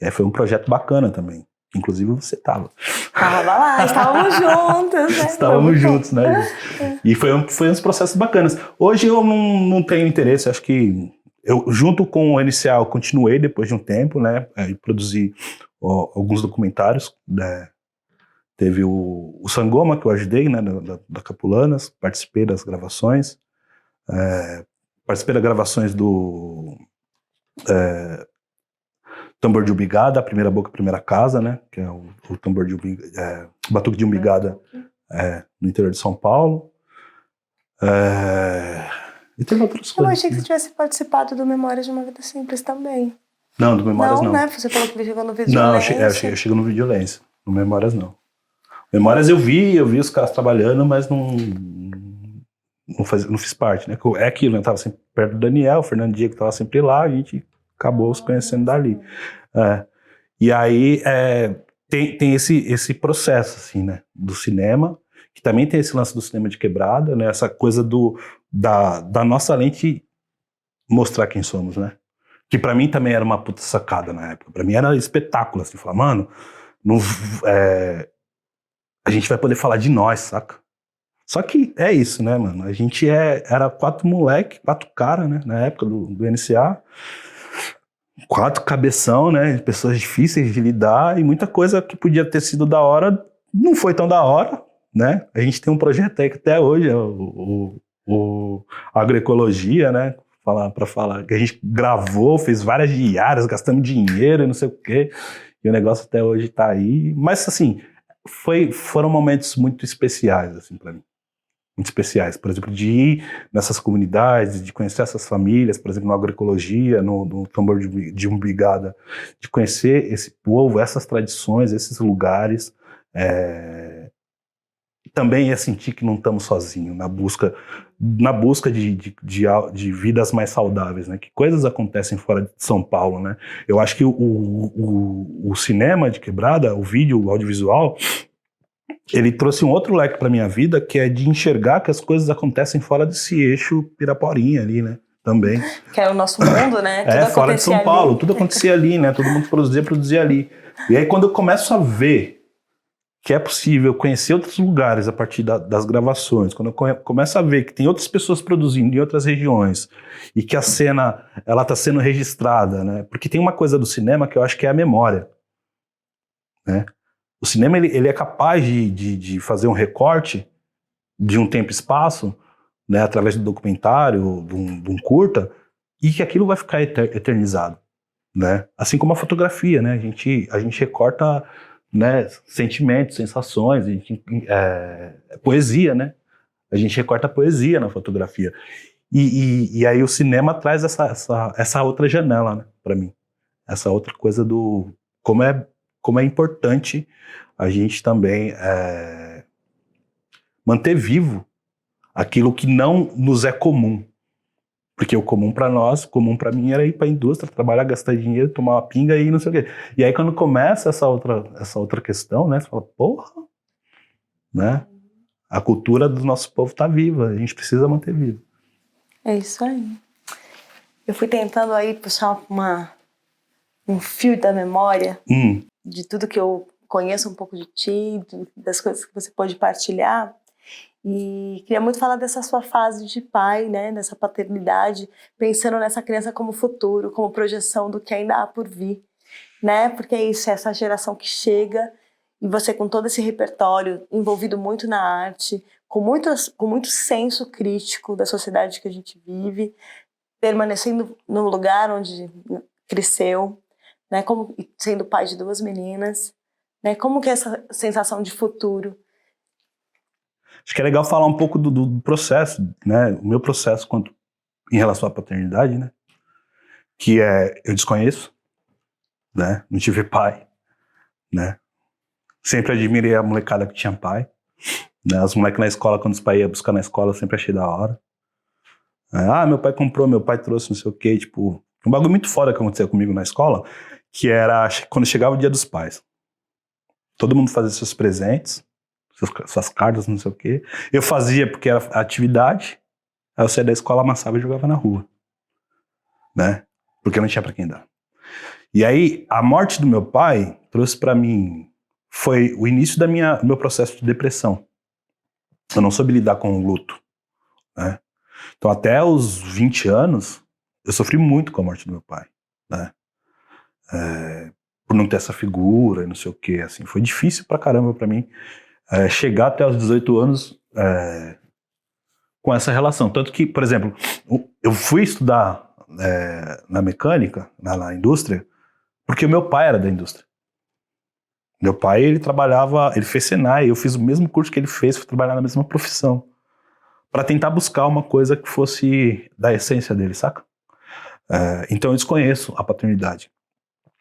Speaker 2: E aí foi um projeto bacana também. Inclusive você estava.
Speaker 1: Tava lá, estávamos juntos, né?
Speaker 2: Estávamos juntos, né? E foi uns processos bacanas. Hoje eu não tenho interesse, acho que eu, junto com o NCA, eu continuei depois de um tempo, né? E produzi alguns documentários, né? Teve o Sangoma, que eu ajudei, né, da Capulanas, participei das gravações, participei das gravações do Tambor de Umbigada, a Primeira Boca, a Primeira Casa, né, que é o tambor de Umbigada, Batuque de Umbigada, no interior de São Paulo. E teve outras coisas.
Speaker 1: Eu achei que você tivesse participado do Memórias de uma Vida Simples também.
Speaker 2: Não, do Memórias não.
Speaker 1: Não, né? Você falou que chegou no Videolência.
Speaker 2: Não, eu chego no Videolência, no Memórias não. Memórias eu vi os caras trabalhando, mas não fiz parte, né? É aquilo, né? Eu tava sempre perto do Daniel, o Fernando Diego tava sempre lá, a gente acabou se conhecendo dali. E aí tem esse processo, assim, né? Do cinema, que também tem esse lance do cinema de quebrada, né? Essa coisa da nossa lente mostrar quem somos, né? Que pra mim também era uma puta sacada na época. Pra mim era espetáculo, assim, falar, mano, a gente vai poder falar de nós, saca? Só que é isso, né, mano? A gente era 4 moleque, 4 caras, né? Na época do NCA. 4 cabeção, né? Pessoas difíceis de lidar e muita coisa que podia ter sido da hora não foi tão da hora, né? A gente tem um projeto aí que até hoje é o Agroecologia, né? Para falar que a gente gravou, fez várias diárias, gastamos dinheiro e não sei o quê, e o negócio até hoje tá aí. Mas, assim, foram momentos muito especiais, assim, para mim. Muito especiais, por exemplo, de ir nessas comunidades, de conhecer essas famílias, por exemplo, na agroecologia, no tambor de umbigada, de conhecer esse povo, essas tradições, esses lugares, também é sentir que não estamos sozinhos na busca de vidas mais saudáveis, né? Que coisas acontecem fora de São Paulo, né? Eu acho que o cinema de Quebrada, o vídeo, o audiovisual, ele trouxe um outro leque para minha vida, que é de enxergar que as coisas acontecem fora desse eixo Piraporinha ali, né? Também.
Speaker 1: Que é o nosso mundo, né? Tudo
Speaker 2: fora de São Paulo,
Speaker 1: ali.
Speaker 2: Tudo acontecia ali, né? Todo mundo produzia ali. E aí quando eu começo a ver que é possível conhecer outros lugares a partir das gravações, quando eu começo a ver que tem outras pessoas produzindo em outras regiões e que a cena ela está sendo registrada, né? Porque tem uma coisa do cinema que eu acho que é a memória, né? O cinema ele é capaz de fazer um recorte de um tempo e espaço, né, através do documentário, de um curta, e que aquilo vai ficar eternizado, né? Assim como a fotografia, né? A gente recorta, né, sentimentos, sensações, poesia, né? A gente recorta poesia na fotografia. E aí o cinema traz essa outra janela, né, para mim. Essa outra coisa do como é importante a gente também manter vivo aquilo que não nos é comum. Porque o comum para nós, comum para mim era ir para a indústria, trabalhar, gastar dinheiro, tomar uma pinga e não sei o quê. E aí quando começa essa outra questão, né, você fala, porra, né? A cultura do nosso povo tá viva, a gente precisa manter viva.
Speaker 1: É isso aí. Eu fui tentando aí puxar um fio da memória de tudo que eu conheço um pouco de ti, das coisas que você pode partilhar. E queria muito falar dessa sua fase de pai, né, dessa paternidade, pensando nessa criança como futuro, como projeção do que ainda há por vir, né? Porque é isso, é essa geração que chega e você com todo esse repertório envolvido muito na arte, com muito senso crítico da sociedade que a gente vive, permanecendo no lugar onde cresceu, né? Como sendo pai de 2 meninas, né? Como que é essa sensação de futuro?
Speaker 2: Acho que é legal falar um pouco do processo, né? O meu processo em relação à paternidade, né? Que eu desconheço, né? Não tive pai, né? Sempre admirei a molecada que tinha pai, né? Os moleques na escola, quando os pais iam buscar na escola, eu sempre achei da hora. Meu pai comprou, meu pai trouxe, não sei o quê, tipo... Um bagulho muito foda que aconteceu comigo na escola, que era quando chegava o dia dos pais. Todo mundo fazia seus presentes, suas cartas, não sei o quê. Eu fazia porque era atividade, aí eu saía da escola, amassava e jogava na rua, né? Porque eu não tinha pra quem dar. E aí, a morte do meu pai trouxe pra mim, foi o início do meu processo de depressão. Eu não soube lidar com o luto, né? Então, até os 20 anos, eu sofri muito com a morte do meu pai, né? Por não ter essa figura e não sei o quê, assim. Foi difícil pra caramba pra mim chegar até os 18 anos com essa relação. Tanto que, por exemplo, eu fui estudar na mecânica, na indústria, porque o meu pai era da indústria. Meu pai, ele fez Senai, eu fiz o mesmo curso que ele fez, fui trabalhar na mesma profissão, para tentar buscar uma coisa que fosse da essência dele, saca? Então eu desconheço a paternidade.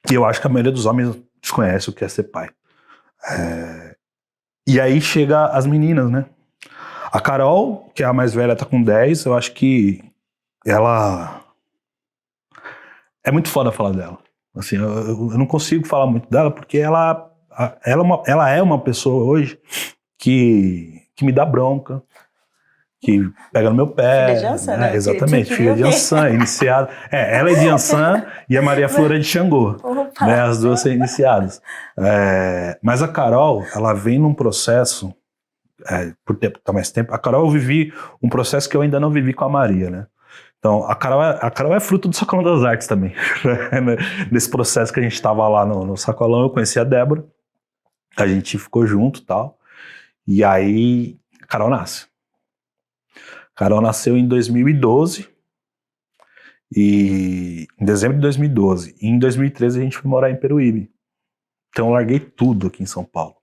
Speaker 2: E eu acho que a maioria dos homens desconhece o que é ser pai. E aí chega as meninas, né? A Carol, que é a mais velha, tá com 10, eu acho que ela... É muito foda falar dela. Assim, eu não consigo falar muito dela, porque ela é uma pessoa hoje que me dá bronca, que pega no meu pé.
Speaker 1: Filha de Ansan, né?
Speaker 2: Exatamente, filha de Ansan, iniciada. Ela é de Ansan e a Maria Flor é de Xangô. Né, as duas são iniciadas. Mas a Carol, ela vem num processo, por tá mais tempo. A Carol, eu vivi um processo que eu ainda não vivi com a Maria, né? Então, a Carol é fruto do Sacolão das Artes também. Nesse processo que a gente estava lá no Sacolão, eu conheci a Débora, a gente ficou junto e tal. E aí, a Carol nasce. A Carol nasceu em 2012, em dezembro de 2012. E em 2013 a gente foi morar em Peruíbe. Então eu larguei tudo aqui em São Paulo,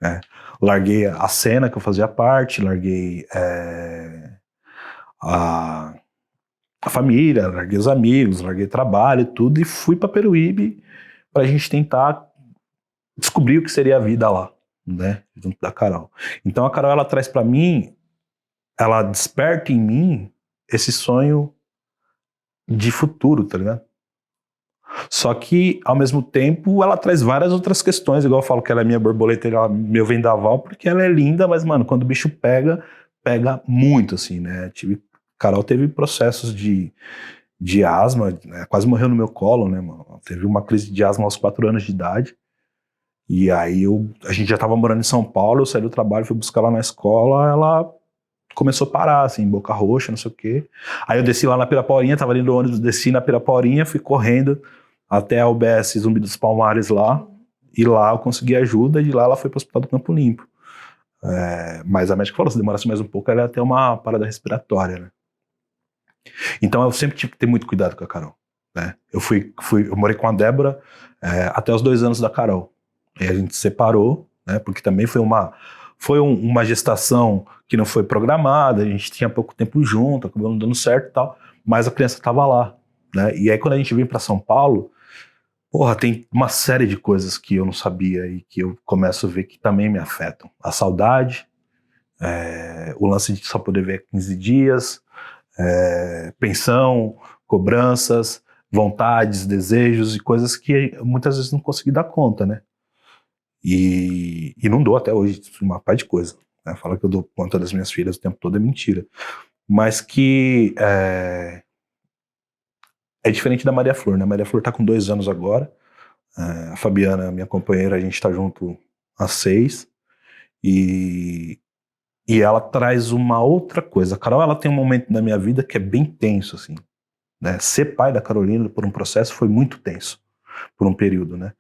Speaker 2: né? Larguei a cena que eu fazia parte, larguei a família, larguei os amigos, larguei trabalho e tudo, e fui para Peruíbe pra gente tentar descobrir o que seria a vida lá, né? Junto da Carol. Então a Carol, ela traz para mim, ela desperta em mim esse sonho de futuro, tá ligado? Só que, ao mesmo tempo, ela traz várias outras questões, igual eu falo que ela é minha borboleta, ela é meu vendaval, porque ela é linda, mas, mano, quando o bicho pega, pega muito, assim, né? Carol teve processos de asma, né? Quase morreu no meu colo, né, mano? Teve uma crise de asma aos 4 anos de idade, e aí a gente já tava morando em São Paulo, eu saí do trabalho, fui buscar ela na escola, ela começou a parar, assim, boca roxa, não sei o quê. Aí eu desci lá na Piraporinha, tava ali no ônibus, desci na Piraporinha, fui correndo até a UBS Zumbi dos Palmares lá, e lá eu consegui ajuda, e de lá ela foi pro Hospital do Campo Limpo. Mas a médica falou, se demorasse mais um pouco, ela ia ter uma parada respiratória, né? Então eu sempre tive que ter muito cuidado com a Carol, né? Eu morei com a Débora até os 2 anos da Carol. Aí a gente se separou, né? Porque também foi uma gestação que não foi programada, a gente tinha pouco tempo junto, acabou não dando certo e tal, mas a criança estava lá, né? E aí quando a gente vem para São Paulo, porra, tem uma série de coisas que eu não sabia e que eu começo a ver que também me afetam. A saudade, o lance de só poder ver 15 dias, pensão, cobranças, vontades, desejos e coisas que muitas vezes não consegui dar conta, né? E não dou até hoje uma par de coisa, né? Falar que eu dou conta das minhas filhas o tempo todo é mentira. Mas que é diferente da Maria Flor, né? A Maria Flor tá com 2 anos agora. A Fabiana, minha companheira, a gente tá junto há 6. E ela traz uma outra coisa. A Carol, ela tem um momento na minha vida que é bem tenso, assim, né? Ser pai da Carolina por um processo foi muito tenso, por um período, né?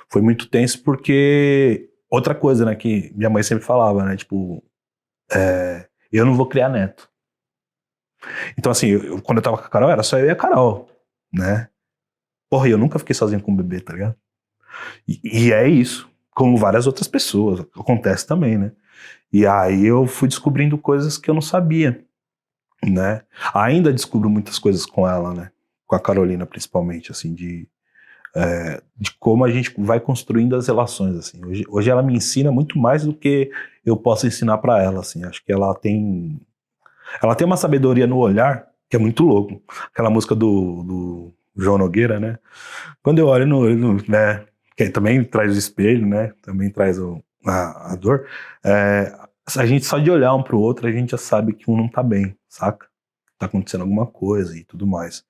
Speaker 2: Foi muito tenso porque outra coisa, né, que minha mãe sempre falava, né, tipo, eu não vou criar neto. Então, assim, quando eu tava com a Carol, era só eu e a Carol, né? Porra, eu nunca fiquei sozinho com o bebê, tá ligado? E é isso, como várias outras pessoas, acontece também, né? E aí eu fui descobrindo coisas que eu não sabia, né? Ainda descubro muitas coisas com ela, né? Com a Carolina, principalmente, assim, de como a gente vai construindo as relações, assim. Hoje ela me ensina muito mais do que eu posso ensinar para ela, assim. Acho que ela tem uma sabedoria no olhar que é muito louco. Aquela música do João Nogueira, né? Quando eu olho no olho, né? Que também traz o espelho, né? Também traz a dor. A gente só de olhar um pro outro, a gente já sabe que um não tá bem, saca? Tá acontecendo alguma coisa e tudo mais.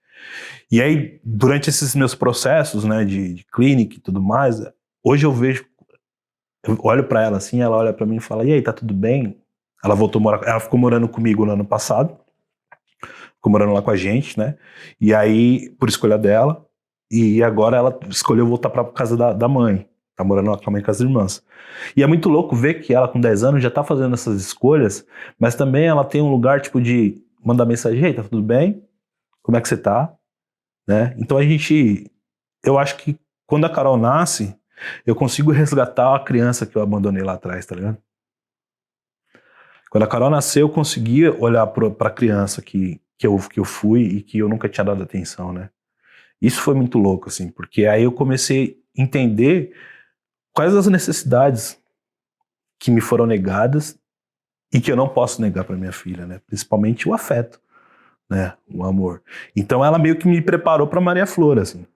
Speaker 2: E aí, durante esses meus processos, né, de clínica e tudo mais, hoje eu olho pra ela assim, ela olha pra mim e fala, e aí, tá tudo bem? Ela ficou morando comigo no ano passado, ficou morando lá com a gente, né, e aí, por escolha dela, e agora ela escolheu voltar pra casa da mãe, tá morando lá com a mãe e com as irmãs. E é muito louco ver que ela com 10 anos já tá fazendo essas escolhas, mas também ela tem um lugar, tipo, de mandar mensagem, ei, tá tudo bem? Como é que você tá? Né? Então eu acho que quando a Carol nasce, eu consigo resgatar a criança que eu abandonei lá atrás, tá ligado? Quando a Carol nasceu, eu consegui olhar pra criança que eu fui e que eu nunca tinha dado atenção, né? Isso foi muito louco, assim, porque aí eu comecei a entender quais as necessidades que me foram negadas e que eu não posso negar pra minha filha, né? Principalmente o afeto, né? O amor. Então ela meio que me preparou pra Maria Flor, assim.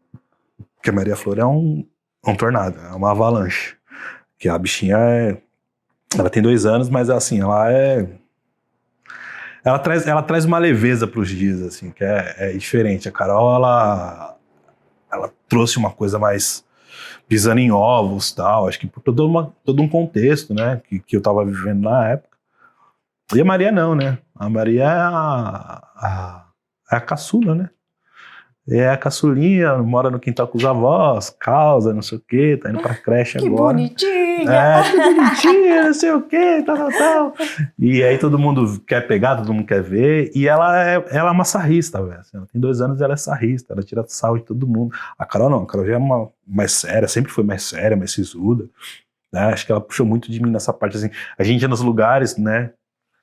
Speaker 2: Porque a Maria Flor é um tornado, é uma avalanche. Que a bichinha ela tem 2 anos, mas assim, ela traz uma leveza pros dias, assim, que é diferente. A Carol, ela trouxe uma coisa mais pisando em ovos, tal, acho que por todo um contexto, né, que eu tava vivendo na época. E a Maria não, né? A Maria é a caçula, né? É a caçulinha, mora no quintal com os avós, causa, não sei o quê, tá indo pra creche
Speaker 1: Que
Speaker 2: agora.
Speaker 1: bonitinha!
Speaker 2: Que bonitinha, não sei o quê, tal. E aí todo mundo quer pegar, todo mundo quer ver. E ela é uma sarrista, velho. Assim, ela tem 2 anos e ela é sarrista, ela tira sarro de todo mundo. A Carol não, a Carol já é mais séria, sempre foi mais séria, mais sisuda. Né? Acho que ela puxou muito de mim nessa parte, assim. A gente ia nos lugares, né?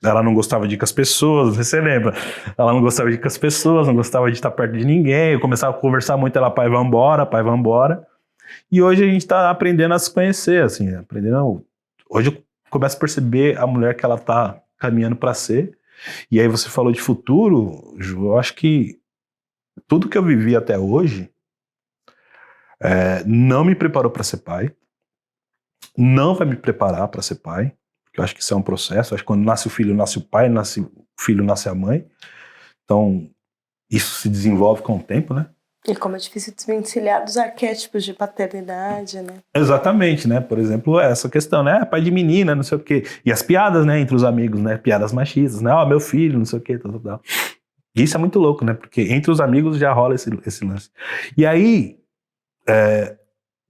Speaker 2: Ela não gostava de ir com as pessoas, você lembra? Ela não gostava de ir com as pessoas, não gostava de estar perto de ninguém. Eu começava a conversar muito, ela, pai, vai embora. E hoje a gente tá aprendendo a se conhecer, assim, aprendendo. Hoje eu começo a perceber a mulher que ela tá caminhando para ser. E aí você falou de futuro, Ju, eu acho que tudo que eu vivi até hoje não me preparou para ser pai, não vai me preparar para ser pai, porque eu acho que isso é um processo. Eu acho que quando nasce o filho, nasce o pai, nasce o filho, nasce a mãe. Então, isso se desenvolve com o tempo, né?
Speaker 1: E como é difícil desvencilhar dos arquétipos de paternidade, né?
Speaker 2: Exatamente, né? Por exemplo, essa questão, né? Pai de menina, não sei o quê. E as piadas, né? Entre os amigos, né? Piadas machistas, né? Ó, meu filho, não sei o quê, tal. E isso é muito louco, né? Porque entre os amigos já rola esse lance. E aí,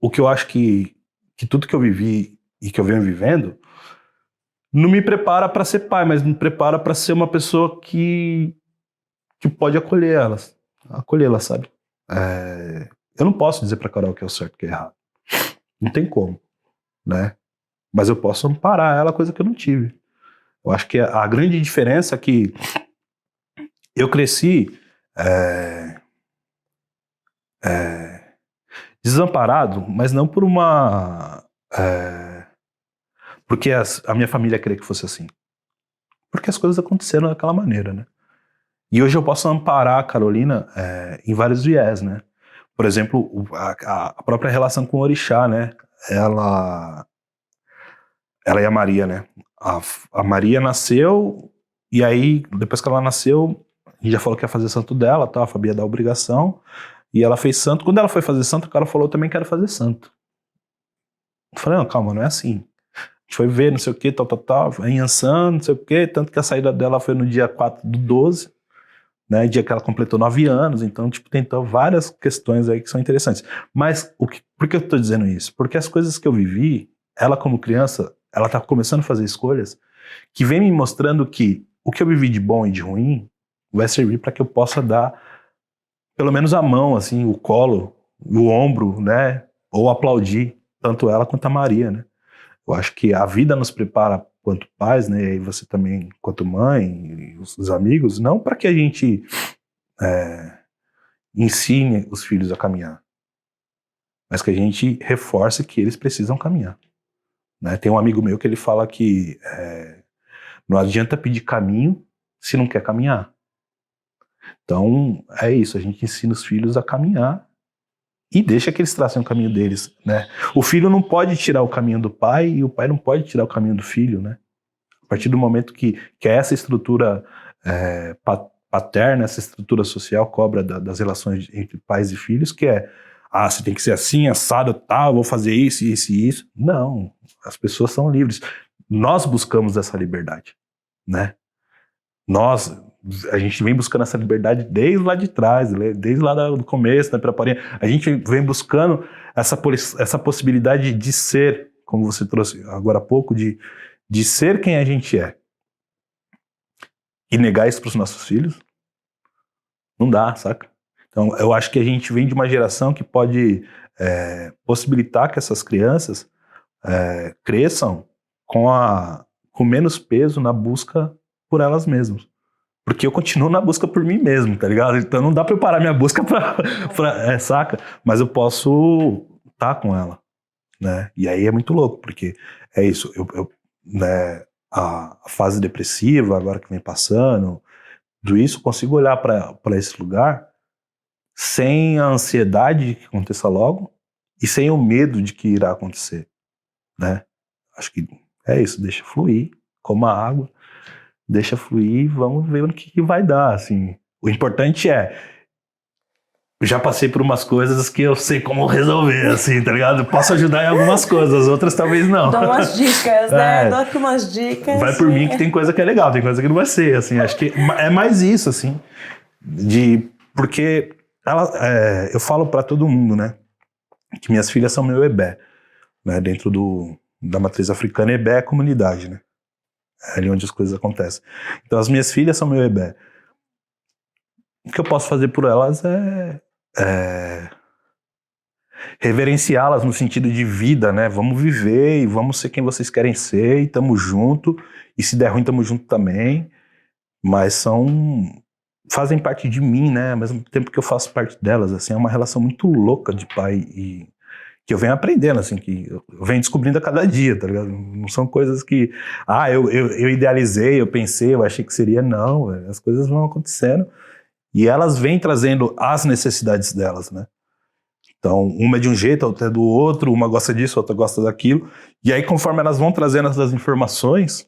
Speaker 2: o que eu acho que tudo que eu vivi e que eu venho vivendo não me prepara para ser pai, mas me prepara para ser uma pessoa que pode acolhê-las, sabe? Eu não posso dizer pra Carol que é o certo e que é errado. Não tem como, né? Mas eu posso amparar ela, coisa que eu não tive. Eu acho que a grande diferença é que eu cresci desamparado, mas não por uma... porque a minha família queria que fosse assim. Porque as coisas aconteceram daquela maneira, né? E hoje eu posso amparar a Carolina em vários viés, né? Por exemplo, a própria relação com o orixá, né? Ela e a Maria, né? A Maria nasceu, e aí, depois que ela nasceu, a gente já falou que ia fazer santo dela, tá? A Fabi ia dar obrigação, e ela fez santo. Quando ela foi fazer santo, o cara falou, eu também quero fazer santo. Eu falei, não, calma, não é assim. A gente foi ver, não sei o que, tal, em Ansan, não sei o que, tanto que a saída dela foi no dia 4/12, né, dia que ela completou 9 anos, então, tipo, tentou várias questões aí que são interessantes. Mas, por que eu tô dizendo isso? Porque as coisas que eu vivi, ela como criança, ela tá começando a fazer escolhas que vem me mostrando que o que eu vivi de bom e de ruim vai servir para que eu possa dar pelo menos a mão, assim, o colo, o ombro, né, ou aplaudir tanto ela quanto a Maria, né. Eu acho que a vida nos prepara quanto pais, né, e você também quanto mãe, e os amigos, não para que a gente ensine os filhos a caminhar, mas que a gente reforce que eles precisam caminhar, né. Tem um amigo meu que ele fala que não adianta pedir caminho se não quer caminhar. Então é isso, a gente ensina os filhos a caminhar e deixa que eles tracem o caminho deles, né. O filho não pode tirar o caminho do pai e o pai não pode tirar o caminho do filho, né. A partir do momento que essa estrutura paterna, essa estrutura social cobra das relações entre pais e filhos, que você tem que ser assim, assado, tal, vou fazer isso, isso e isso. Não, as pessoas são livres. Nós buscamos essa liberdade, né? A gente vem buscando essa liberdade desde lá de trás, desde lá do começo, da pré-parinha. A gente vem buscando essa possibilidade de ser, como você trouxe agora há pouco, de ser quem a gente é. E negar isso para os nossos filhos, não dá, saca? Então, eu acho que a gente vem de uma geração que pode possibilitar que essas crianças cresçam com menos peso na busca por elas mesmas. Porque eu continuo na busca por mim mesmo, tá ligado? Então não dá pra eu parar minha busca saca? Mas eu posso estar com ela, né? E aí é muito louco, porque é isso, né, a fase depressiva, agora que vem passando, tudo isso, eu consigo olhar para esse lugar sem a ansiedade de que aconteça logo e sem o medo de que irá acontecer, né? Acho que é isso, deixa fluir, coma água, deixa fluir, vamos ver o que vai dar, assim. O importante eu já passei por umas coisas que eu sei como resolver, assim, tá ligado? Eu posso ajudar em algumas coisas, outras talvez não.
Speaker 1: Dá umas dicas, né? Dá aqui umas dicas.
Speaker 2: Vai por mim que tem coisa que é legal, tem coisa que não vai ser, assim. Acho que é mais isso, assim, porque eu falo para todo mundo, né, que minhas filhas são meu ebé, né, dentro da matriz africana. Ebé é comunidade, né, é ali onde as coisas acontecem. Então as minhas filhas são meu ebé. O que eu posso fazer por elas é reverenciá-las no sentido de vida, né, vamos viver e vamos ser quem vocês querem ser e tamo junto, e se der ruim tamo junto também, mas fazem parte de mim, né, ao mesmo tempo que eu faço parte delas, assim, é uma relação muito louca de pai e que eu venho aprendendo, assim, que eu venho descobrindo a cada dia, tá ligado? Não são coisas que, eu idealizei, eu pensei, eu achei que seria, não, véio, as coisas vão acontecendo e elas vêm trazendo as necessidades delas, né? Então, uma é de um jeito, a outra é do outro, uma gosta disso, a outra gosta daquilo, e aí conforme elas vão trazendo essas informações,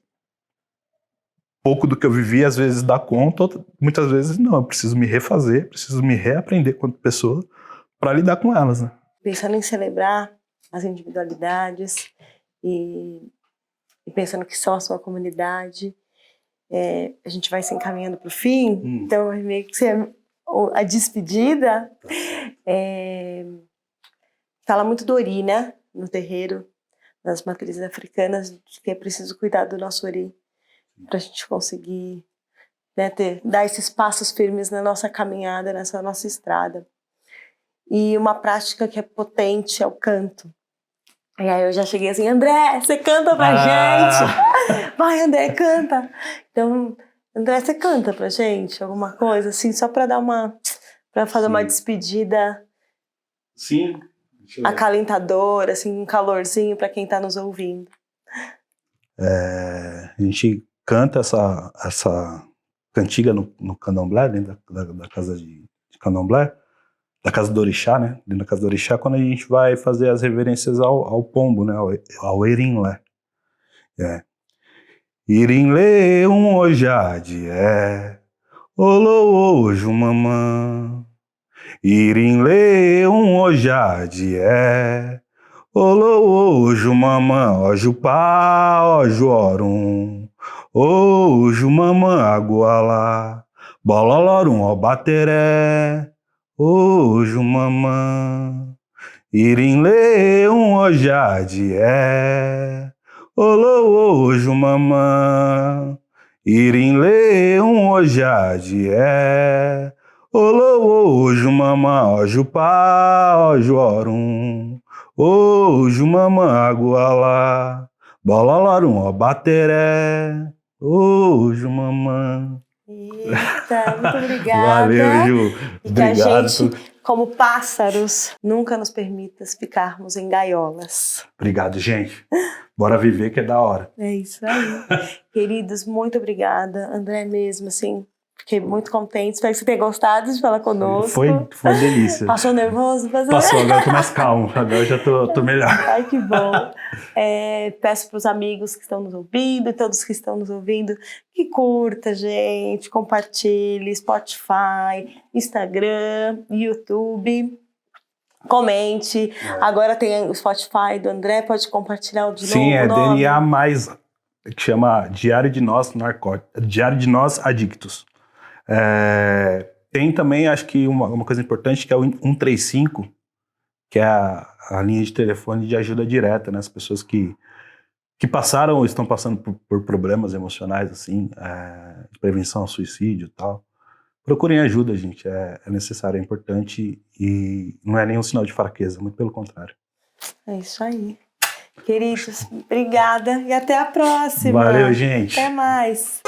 Speaker 2: pouco do que eu vivi às vezes dá conta, muitas vezes não, eu preciso me refazer, preciso me reaprender quanto pessoa para lidar com elas, né?
Speaker 1: Pensando em celebrar as individualidades e pensando que são a sua comunidade, a gente vai se encaminhando para o fim, então meio que a despedida fala muito do Ori, né? No terreiro, nas matrizes africanas, de que é preciso cuidar do nosso Ori para a gente conseguir, né, dar esses passos firmes na nossa caminhada, nessa nossa estrada. E uma prática que é potente é o canto. E aí eu já cheguei assim, André, você canta pra gente? Vai, André, canta. Então, André, você canta pra gente alguma coisa, assim, só pra pra fazer uma despedida acalentadora, assim, um calorzinho pra quem tá nos ouvindo.
Speaker 2: A gente canta essa cantiga no candomblé, dentro da casa de candomblé, da casa do orixá, né? Dentro da casa do orixá, quando a gente vai fazer as reverências ao pombo, né? Ao Erinlé. Irinlê ojade olo ojo mamã. Irinlê ojade olo ojo mamã. Ojo pá, ojo orum. Ojo mamã agualá. Bololorum obateré. Ojo mamã, Irinlê ojade olo ojo mamã, Irinlê ojade olo ojo mamã, ojo pá, ojo orum, ojo mamã agualá, bololorum obateré, ojo mamã.
Speaker 1: Eita, muito obrigada.
Speaker 2: Valeu, Ju.
Speaker 1: E que a gente, como pássaros, nunca nos permita ficarmos em gaiolas.
Speaker 2: Obrigado, gente. Bora viver que é da hora.
Speaker 1: É isso aí. Queridos, muito obrigada. André mesmo, assim, fiquei muito contente. Espero que você tenha gostado de falar conosco.
Speaker 2: Foi uma delícia.
Speaker 1: Passou nervoso?
Speaker 2: Passou, agora eu tô mais calmo. Agora eu já tô melhor.
Speaker 1: Ai, que bom. Peço para os amigos que estão nos ouvindo e todos que estão nos ouvindo que curta, gente, compartilhe, Spotify, Instagram, YouTube. Comente. Agora tem o Spotify do André, pode compartilhar de novo.
Speaker 2: Sim, é DNA+, que chama Diário de Nós Diário de Nós Adictos. Tem também, acho que uma coisa importante, que é o 135, que é a linha de telefone de ajuda direta, né? As pessoas que passaram ou estão passando por problemas emocionais, assim, de prevenção ao suicídio e tal. Procurem ajuda, gente. É necessário, é importante e não é nenhum sinal de fraqueza, muito pelo contrário.
Speaker 1: É isso aí. Queridos, obrigada e até a próxima.
Speaker 2: Valeu, gente.
Speaker 1: Até mais.